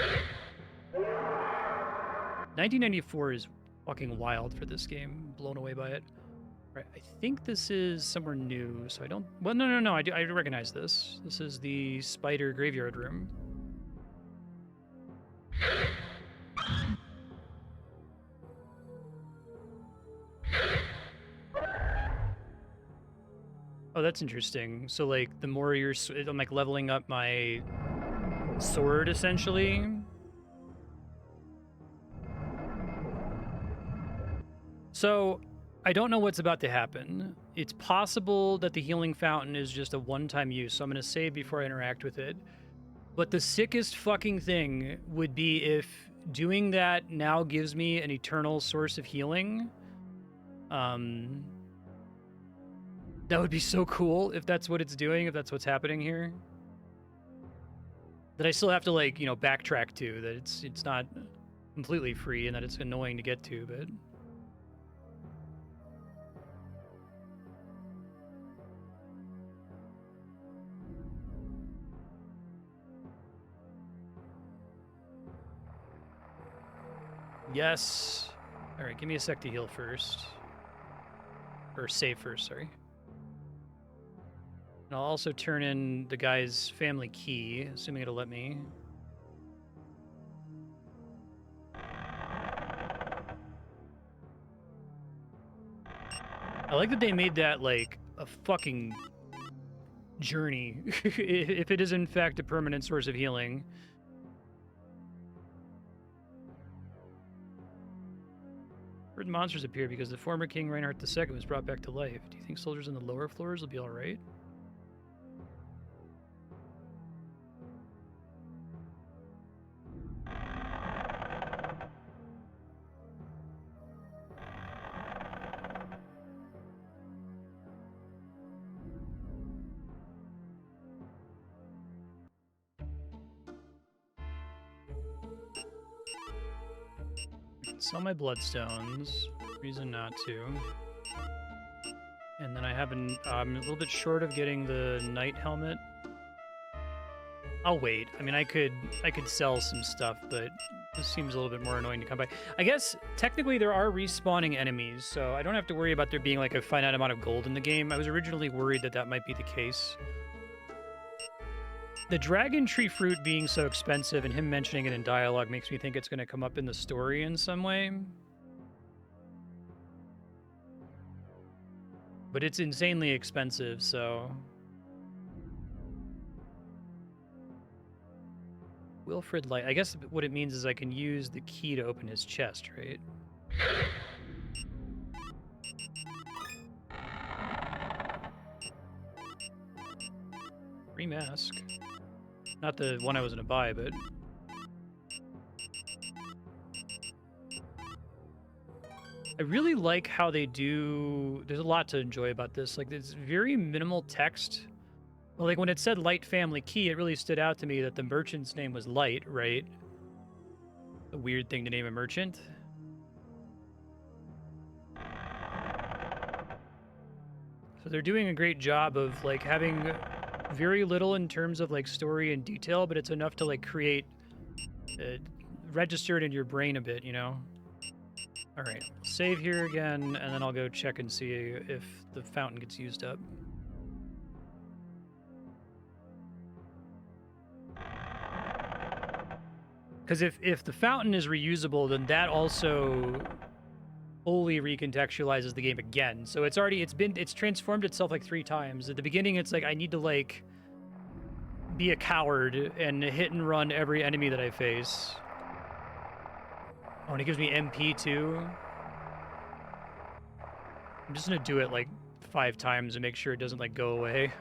1994 is fucking wild for this game. Blown away by it. Right, I think this is somewhere new, so I don't... Well, no, I do recognize this. This is the spider graveyard room. Oh, that's interesting. So, like, the more you're... I'm, like, leveling up my sword, essentially. So... I don't know what's about to happen. It's possible that the healing fountain is just a one-time use, so I'm going to save before I interact with it. But the sickest fucking thing would be if doing that now gives me an eternal source of healing. That would be so cool if that's what it's doing, if that's what's happening here. That I still have to, like, you know, backtrack to, that it's not completely free and that it's annoying to get to, but... Yes. All right, give me a sec to heal first. Or save first, sorry. And I'll also turn in the guy's family key, assuming it'll let me. I like that they made that, like, a fucking journey, if it is in fact a permanent source of healing. Certain monsters appear because the former King Reinhardt II was brought back to life. Do you think soldiers on the lower floors will be alright? Sell my bloodstones. Reason not to. And then I have I'm a little bit short of getting the knight helmet. I'll wait. I mean, I could sell some stuff, but this seems a little bit more annoying to come by. I guess technically there are respawning enemies, so I don't have to worry about there being like a finite amount of gold in the game. I was originally worried that that might be the case. The dragon tree fruit being so expensive and him mentioning it in dialogue makes me think it's going to come up in the story in some way. But it's insanely expensive, so... Wilfred Light. I guess what it means is I can use the key to open his chest, right? Free mask. Not the one I was going to buy, but... I really like how they do... There's a lot to enjoy about this. Like, there's very minimal text Well, like when it said Light Family Key, it really stood out to me that the merchant's name was Light, right? A weird thing to name a merchant. So they're doing a great job of like having very little in terms of like story and detail, but it's enough to like create, register it in your brain a bit, you know? All right, save here again, and then I'll go check and see if the fountain gets used up. Because if the fountain is reusable, then that also fully recontextualizes the game again. So it's transformed itself like 3 times. At the beginning, it's like I need to like be a coward and hit and run every enemy that I face. Oh, and it gives me MP too. I'm just gonna do it like 5 times and make sure it doesn't like go away.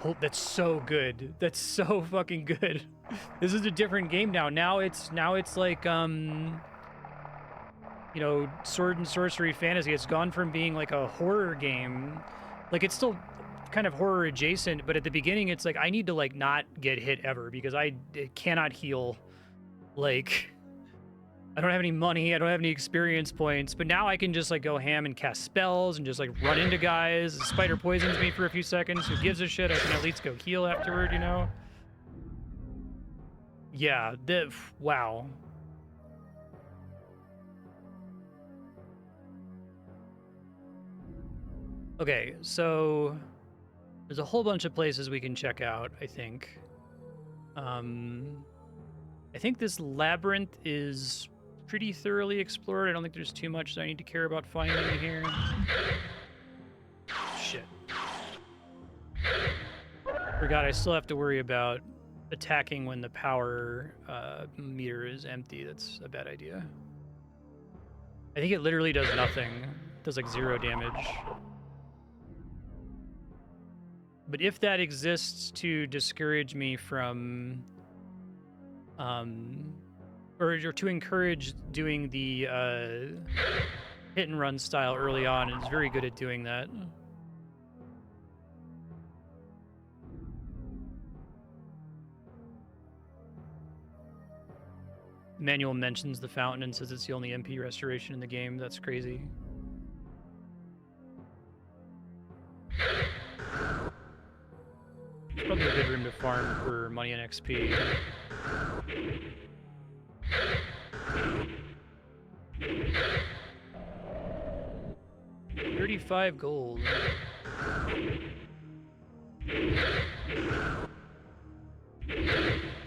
Oh, that's so good. That's so fucking good. This is a different game now. Now it's like you know, sword and sorcery fantasy. It's gone from being like a horror game. Like it's still kind of horror adjacent, but at the beginning it's like I need to like not get hit ever because I cannot heal. Like I don't have any money, I don't have any experience points, but now I can just like go ham and cast spells and just like run into guys. The spider poisons me for a few seconds. Who gives a shit? I can at least go heal afterward, you know? Yeah, wow. Okay, so there's a whole bunch of places we can check out, I think. I think this labyrinth is pretty thoroughly explored. I don't think there's too much that I need to care about finding here. Shit. Forgot I still have to worry about attacking when the power meter is empty. That's a bad idea. I think it literally does nothing. It does like 0 damage. But if that exists to discourage me from or to encourage doing the hit and run style early on, it's very good at doing that. Manual mentions the fountain and says it's the only MP restoration in the game. That's crazy. It's probably a good room to farm for money and XP. 35 gold.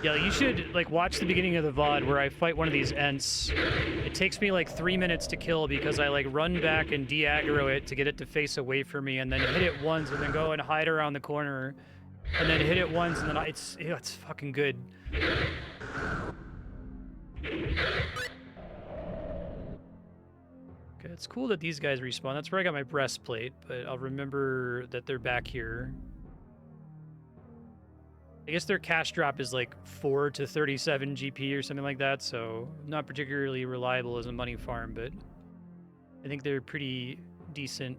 Yeah, you should like watch the beginning of the VOD where I fight one of these Ents. It takes me like 3 minutes to kill because I like run back and de-aggro it to get it to face away from me and then hit it once and then go and hide around the corner and then hit it once and then it's fucking good. Okay, it's cool that these guys respawn. That's where I got my breastplate, but I'll remember that they're back here. I guess their cash drop is like 4 to 37 GP or something like that, so not particularly reliable as a money farm, but I think they're pretty decent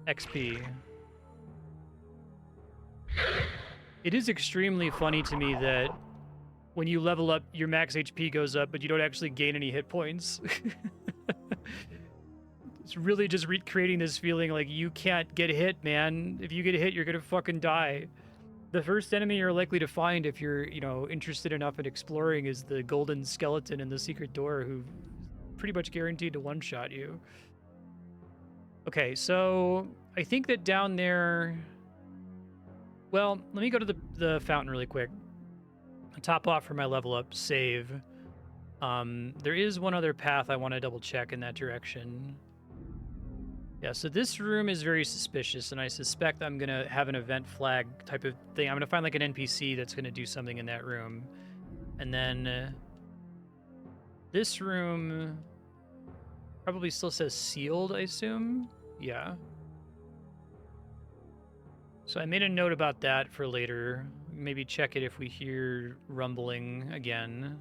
XP. It is extremely funny to me that when you level up, your max HP goes up, but you don't actually gain any hit points. It's really just recreating this feeling like you can't get hit, man. If you get hit, you're gonna fucking die. The first enemy you're likely to find if you're, you know, interested enough in exploring is the golden skeleton in the secret door who pretty much guaranteed to one-shot you. Okay, so I think that down there... Well, let me go to the fountain really quick. Top off for my level up, save. There is one other path I want to double check in that direction. Yeah, so this room is very suspicious, and I suspect I'm going to have an event flag type of thing. I'm going to find like an NPC that's going to do something in that room. And then this room probably still says sealed, I assume. Yeah. So I made a note about that for later. Maybe check it if we hear rumbling again.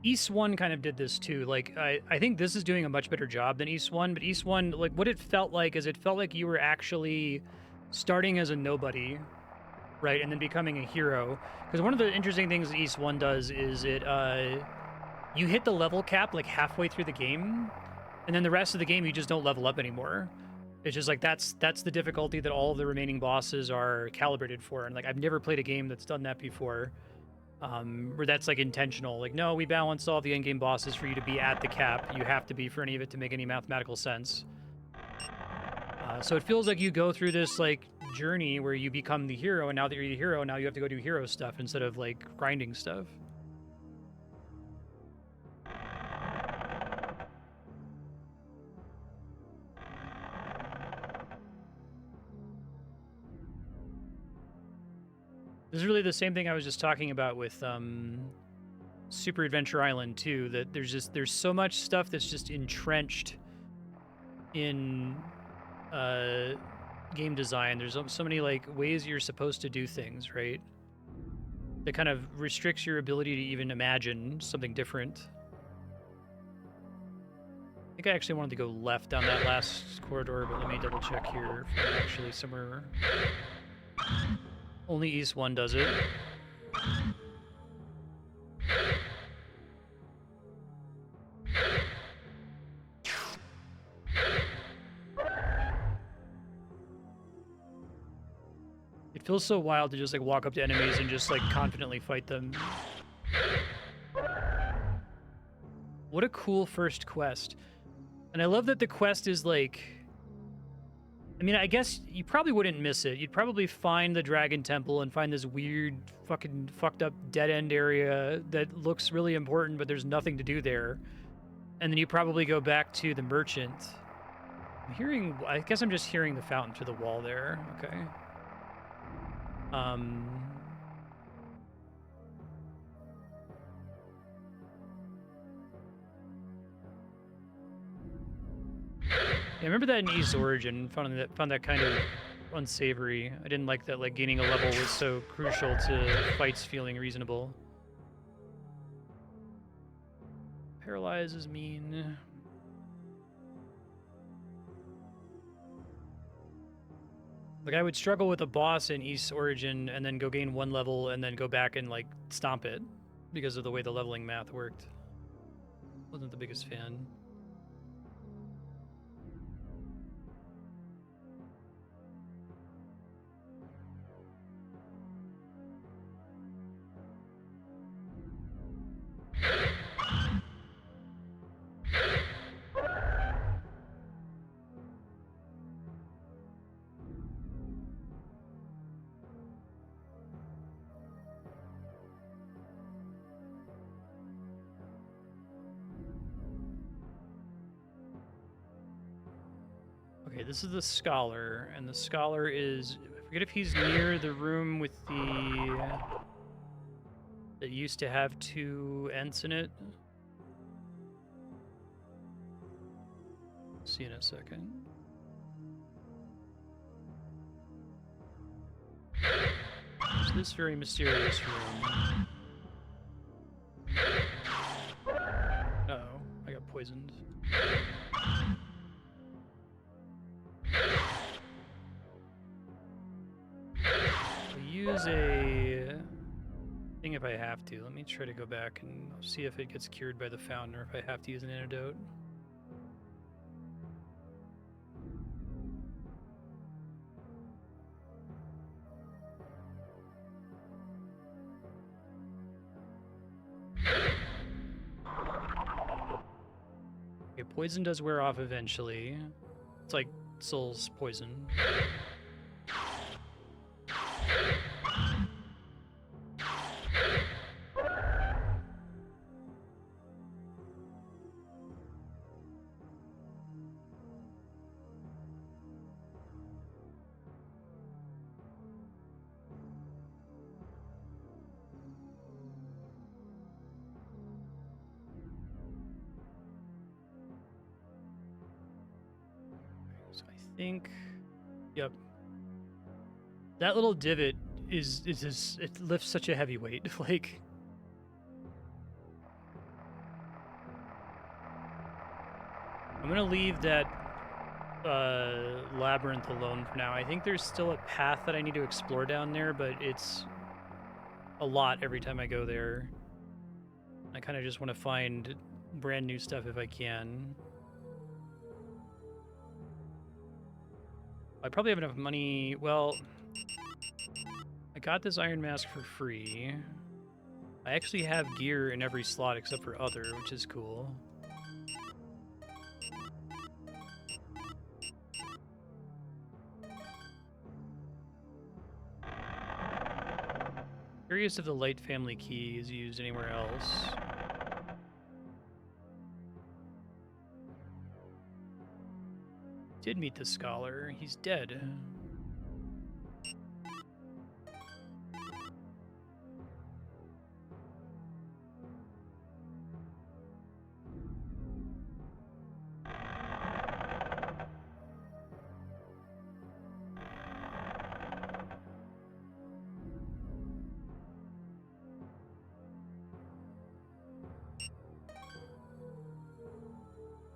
East 1 kind of did this too. Like, I think this is doing a much better job than East 1, but East 1, like, what it felt like is it felt like you were actually starting as a nobody, right, and then becoming a hero. Because one of the interesting things that East 1 does is you hit the level cap, like, halfway through the game, and then the rest of the game you just don't level up anymore. It's just like, that's the difficulty that all of the remaining bosses are calibrated for, and, like, I've never played a game that's done that before. Where that's like intentional. Like, no, we balance all the endgame bosses for you to be at the cap. You have to be for any of it to make any mathematical sense. So it feels like you go through this like journey where you become the hero, and now that you're the hero, now you have to go do hero stuff instead of like grinding stuff. This is really the same thing I was just talking about with Super Adventure Island too, that there's so much stuff that's just entrenched in game design. There's so many like ways you're supposed to do things, right? That kind of restricts your ability to even imagine something different. I think I actually wanted to go left down that last corridor, but let me double check here if I'm actually somewhere. Only East 1 does it. It feels so wild to just like walk up to enemies and just like confidently fight them. What a cool first quest. And I love that the quest is like, I mean, I guess you probably wouldn't miss it. You'd probably find the Dragon Temple and find this weird, fucking fucked up dead end area that looks really important, but there's nothing to do there. And then you probably go back to the merchant. I guess I'm just hearing the fountain through the wall there. Okay. Yeah, I remember that in East Origin, found that kind of unsavory. I didn't like that like gaining a level was so crucial to fights feeling reasonable. Paralyze is mean. Like, I would struggle with a boss in East Origin and then go gain one level and then go back and like stomp it because of the way the leveling math worked. Wasn't the biggest fan. Okay, this is the Scholar, and the Scholar is, I forget if he's near the room with that used to have 2 Ents in it. See in a second. It's this very mysterious room. Uh-oh, I got poisoned. I'll use a thing if I have to. Let me try to go back and see if it gets cured by the fountain or if I have to use an antidote. Okay, poison does wear off eventually. It's like Soul's poison. So I think, yep. That little divot it lifts such a heavy weight. Like, I'm gonna leave that labyrinth alone for now. I think there's still a path that I need to explore down there, but it's a lot every time I go there. I kind of just want to find brand new stuff if I can. I probably have enough money. Well, I got this iron mask for free. I actually have gear in every slot except for other, which is cool. Curious if the Light family key is used anywhere else. Did meet the scholar. He's dead.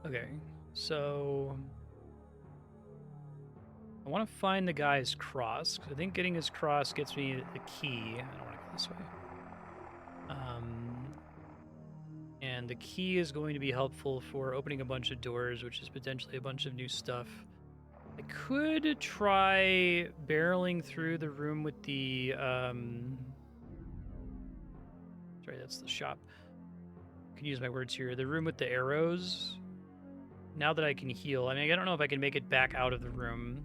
Okay, so I want to find the guy's cross, because I think getting his cross gets me the key. I don't want to go this way. And the key is going to be helpful for opening a bunch of doors, which is potentially a bunch of new stuff. I could try barreling through the room with the, sorry, that's the shop. I can use my words here. The room with the arrows. Now that I can heal, I mean, I don't know if I can make it back out of the room.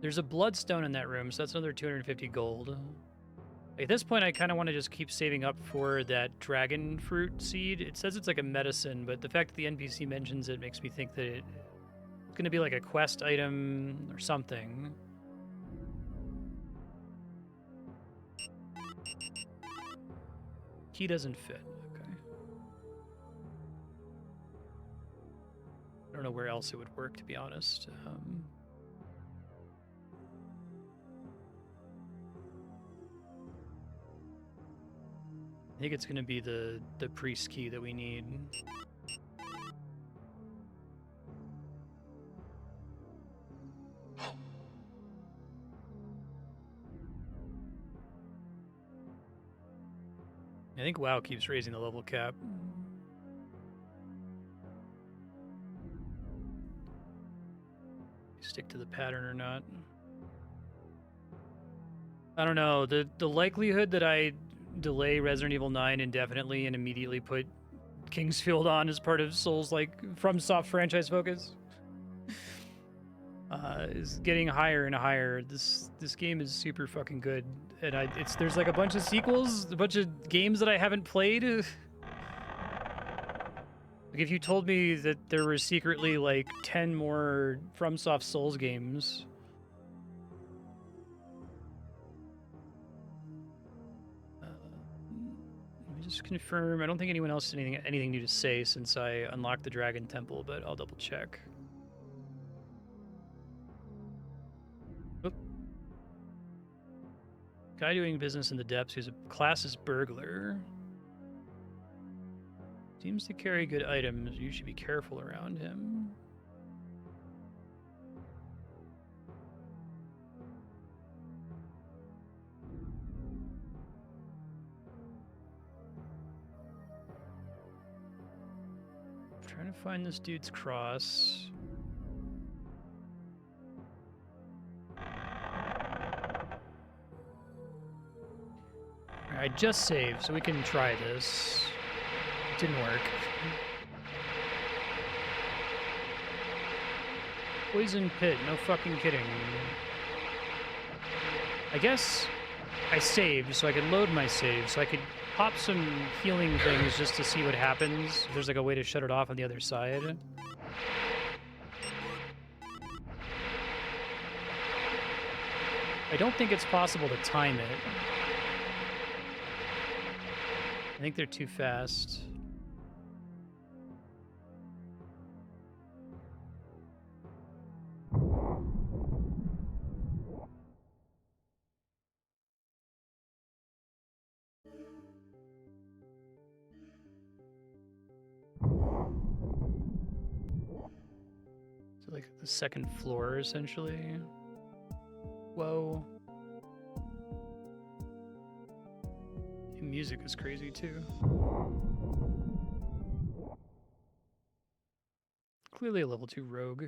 There's a bloodstone in that room, so that's another 250 gold. At this point, I kind of want to just keep saving up for that dragon fruit seed. It says it's like a medicine, but the fact that the NPC mentions it makes me think that it's going to be like a quest item or something. Key doesn't fit. Okay. I don't know where else it would work, to be honest. I think it's going to be the priest key that we need. I think WoW keeps raising the level cap. Stick to the pattern or not. I don't know. The likelihood that I delay Resident Evil 9 indefinitely and immediately put Kingsfield on as part of Souls like FromSoft franchise focus is getting higher and higher. This game is super fucking good, and there's like a bunch of sequels, a bunch of games that I haven't played. Like if you told me that there were secretly like 10 more FromSoft Souls games. Just confirm. I don't think anyone else has anything new to say since I unlocked the Dragon Temple, but I'll double check. Oop. Guy doing business in the depths who's a class as burglar. Seems to carry good items. You should be careful around him. Trying to find this dude's cross. I just saved, so we can try this. It didn't work. Poison pit, no fucking kidding. I guess I saved, so I could load my save, so I could pop some healing things just to see what happens. If there's like a way to shut it off on the other side. I don't think it's possible to time it. I think they're too fast. So like the second floor, essentially. Whoa. The music is crazy, too. Clearly a level 2 rogue.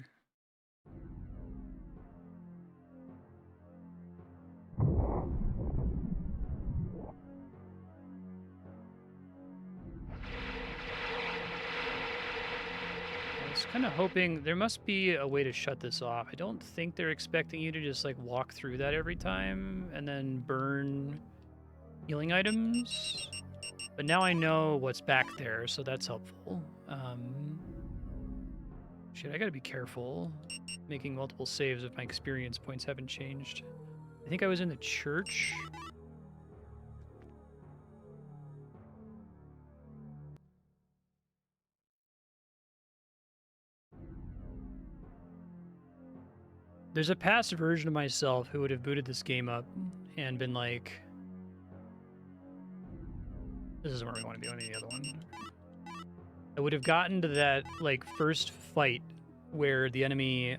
I was kind of hoping there must be a way to shut this off. I don't think they're expecting you to just like walk through that every time and then burn healing items. But now I know what's back there, so that's helpful. Shit, I gotta be careful making multiple saves if my experience points haven't changed. I think I was in the church. There's a past version of myself who would have booted this game up and been like, this isn't where we want to be. Let me do the other one. I would have gotten to that like first fight where the enemy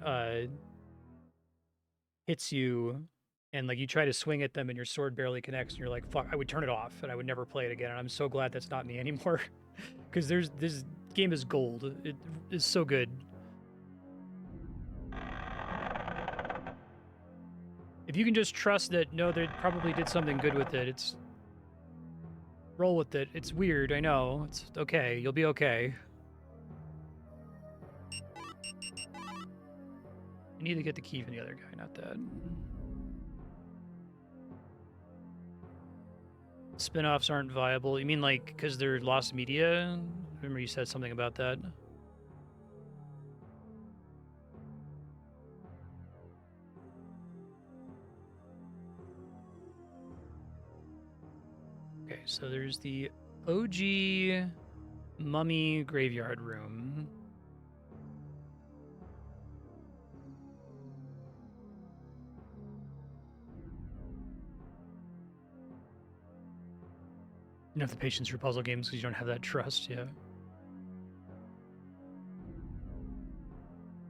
hits you and like you try to swing at them and your sword barely connects and you're like, fuck, I would turn it off and I would never play it again. And I'm so glad that's not me anymore. Because this game is gold. It is so good. If you can just trust that, no, they probably did something good with it. It's roll with it. It's weird, I know. It's okay. You'll be okay. I need to get the key from the other guy, not that. Spin-offs aren't viable. You mean like because they're lost media? Remember you said something about that. Okay, so there's the OG mummy graveyard room. You don't have the patience for puzzle games because you don't have that trust, yeah.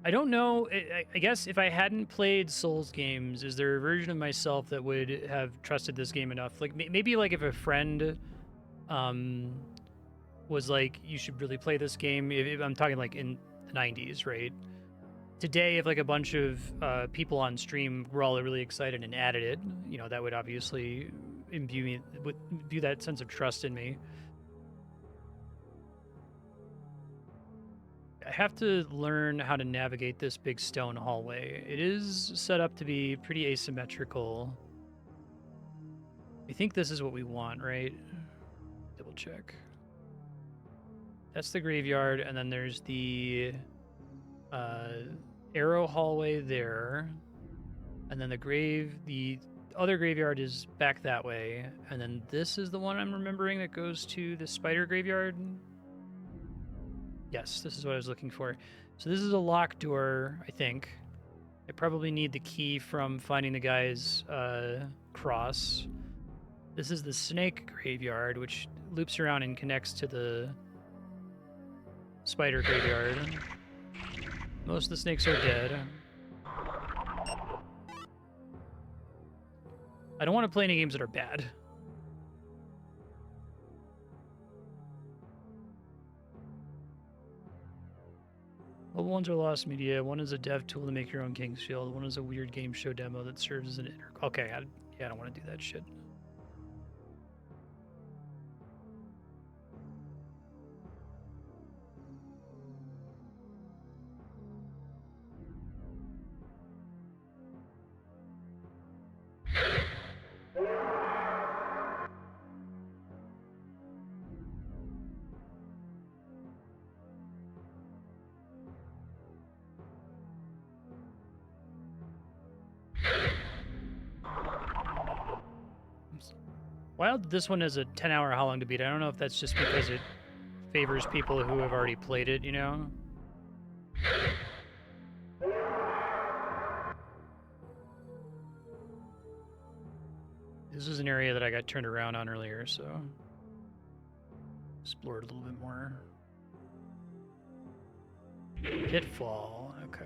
I don't know. I guess if I hadn't played Souls games, is there a version of myself that would have trusted this game enough? Like maybe like if a friend was like, you should really play this game. If I'm talking like in the 90s, right? Today, if like a bunch of people on stream were all really excited and added it, you know, that would obviously imbue that sense of trust in me. I have to learn how to navigate this big stone hallway. It is set up to be pretty asymmetrical. I think this is what we want, right? Double check. That's the graveyard, and then there's the arrow hallway there. And then the other graveyard is back that way. And then this is the one I'm remembering that goes to the spider graveyard. Yes, this is what I was looking for. So this is a locked door, I think. I probably need the key from finding the guy's cross. This is the snake graveyard, which loops around and connects to the spider graveyard. Most of the snakes are dead. I don't want to play any games that are bad. Well, ones are lost media. One is a dev tool to make your own King's Field. One is a weird game show demo that serves as an Okay, I don't want to do that shit. Wild, this one is a 10-hour how long to beat. I don't know if that's just because it favors people who have already played it, you know? This is an area that I got turned around on earlier, so explore it a little bit more. Pitfall, okay.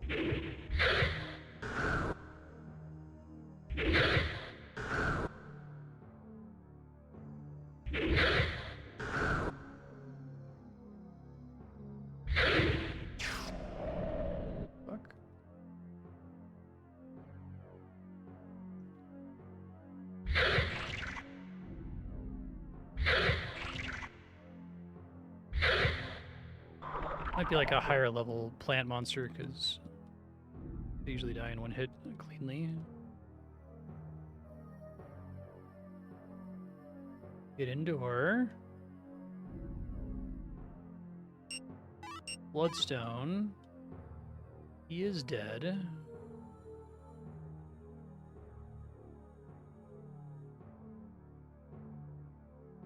Fuck. Might be like a higher level plant monster, because they usually die in one hit cleanly. Get indoor. Bloodstone. He is dead.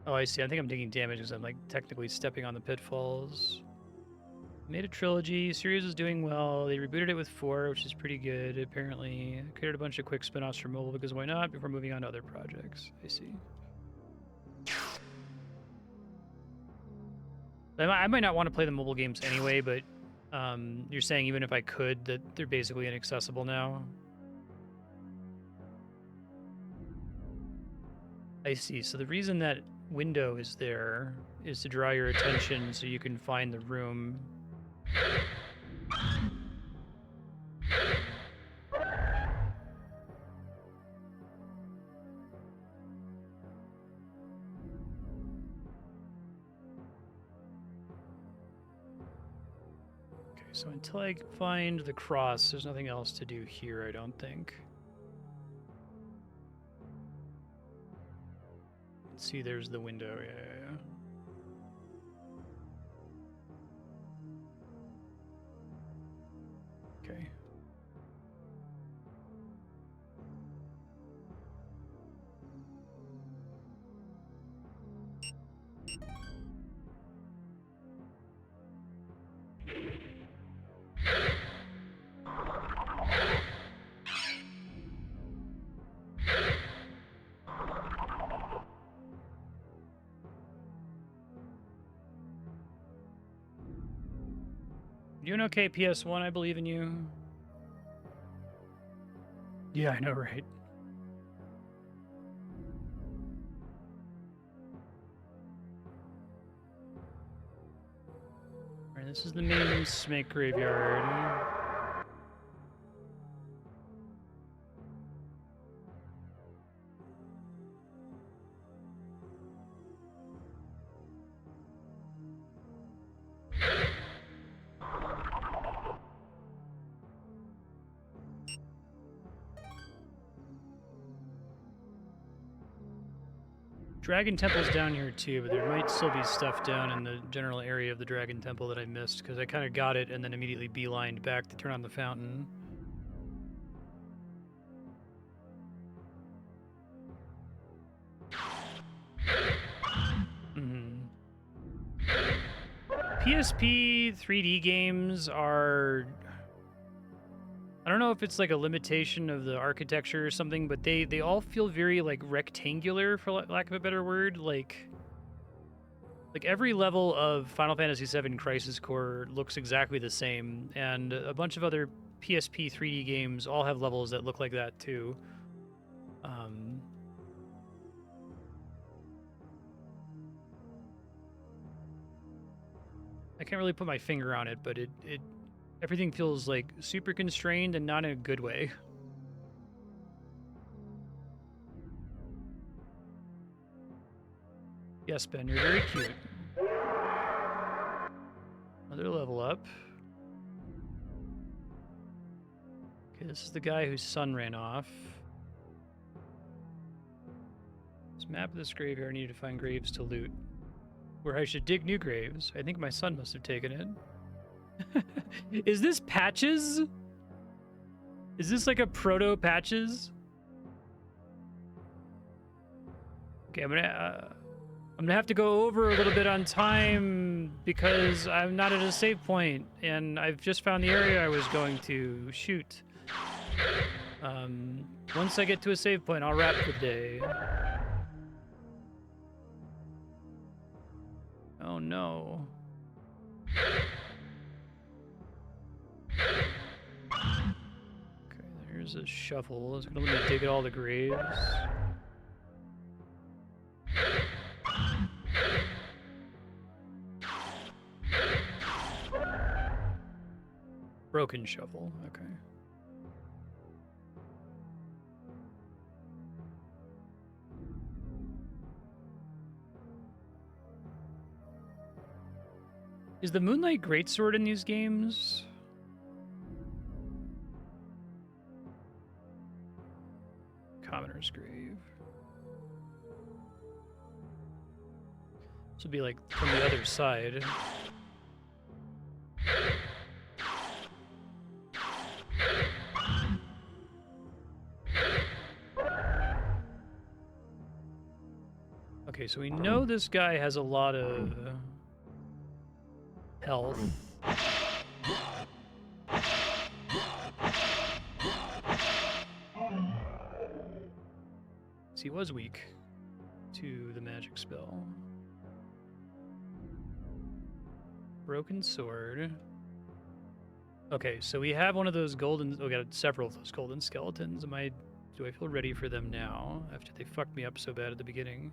Oh, I see. I think I'm taking damage because I'm like technically stepping on the pitfalls. Made a trilogy. Series is doing well. They rebooted it with 4, which is pretty good, apparently. Created a bunch of quick spin-offs for mobile because why not, before moving on to other projects. I see. I might not want to play the mobile games anyway, but you're saying even if I could, that they're basically inaccessible now? I see. So the reason that window is there is to draw your attention so you can find the room. Okay, so until I find the cross, there's nothing else to do here, I don't think. See, there's the window. Yeah. Okay. Doing okay, PS1, I believe in you. Yeah, I know, right? Alright, this is the main snake graveyard. Dragon Temple's down here too, but there might still be stuff down in the general area of the Dragon Temple that I missed, because I kind of got it and then immediately beelined back to turn on the fountain. PSP 3D games are... I don't know if it's like a limitation of the architecture or something, but they all feel very like rectangular, for lack of a better word. Like every level of Final Fantasy VII Crisis Core looks exactly the same, and a bunch of other PSP 3D games all have levels that look like that too. I can't really put my finger on it, but everything feels like super constrained and not in a good way. Yes, Ben, you're very cute. Another level up. Okay, this is the guy whose son ran off. This map of this graveyard, I need to find graves to loot. Where I should dig new graves. I think my son must have taken it. Is this Patches? Is this like a proto Patches? Okay, I'm gonna have to go over a little bit on time because I'm not at a save point and I've just found the area I was going to shoot. Once I get to a save point, I'll wrap the day. Oh no. There's a shovel. It's gonna let me dig at all the graves. Broken shovel, okay. Is the Moonlight Greatsword in these games? Commoner's Grave. This would be like from the other side. Okay, so we know this guy has a lot of health. He was weak to the magic spell. Broken sword. Okay, so we have one of those golden... Oh, we got several of those golden skeletons. Do I feel ready for them now, after they fucked me up so bad at the beginning?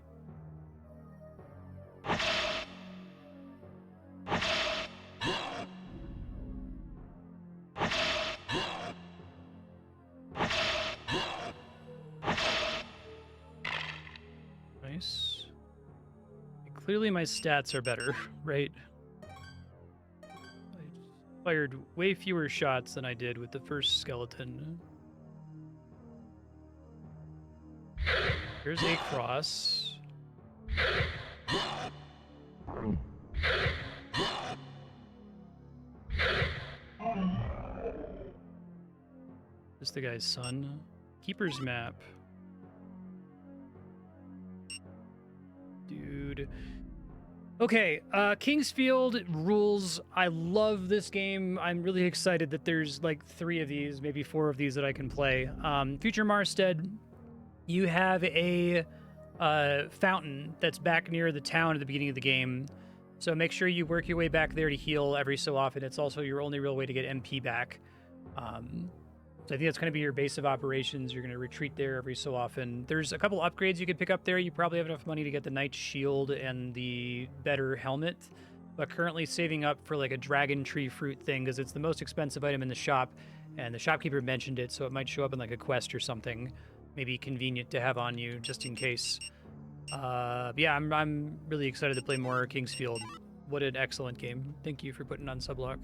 Nice. Clearly my stats are better, right? I fired way fewer shots than I did with the first skeleton. Here's a cross. This the guy's son. Keeper's map. Dude. Okay, Kingsfield rules. I love this game. I'm really excited that there's like 3 of these, maybe 4 of these that I can play. Future Marstead, you have a fountain that's back near the town at the beginning of the game. So make sure you work your way back there to heal every so often. It's also your only real way to get MP back. So I think that's going to be your base of operations. You're going to retreat there every so often. There's a couple upgrades you could pick up there. You probably have enough money to get the Knight's Shield and the better helmet. But currently saving up for like a Dragon Tree Fruit thing because it's the most expensive item in the shop. And the shopkeeper mentioned it, so it might show up in like a quest or something. Maybe convenient to have on you just in case. Yeah, I'm really excited to play more Kingsfield. What an excellent game. Thank you for putting on Sublock.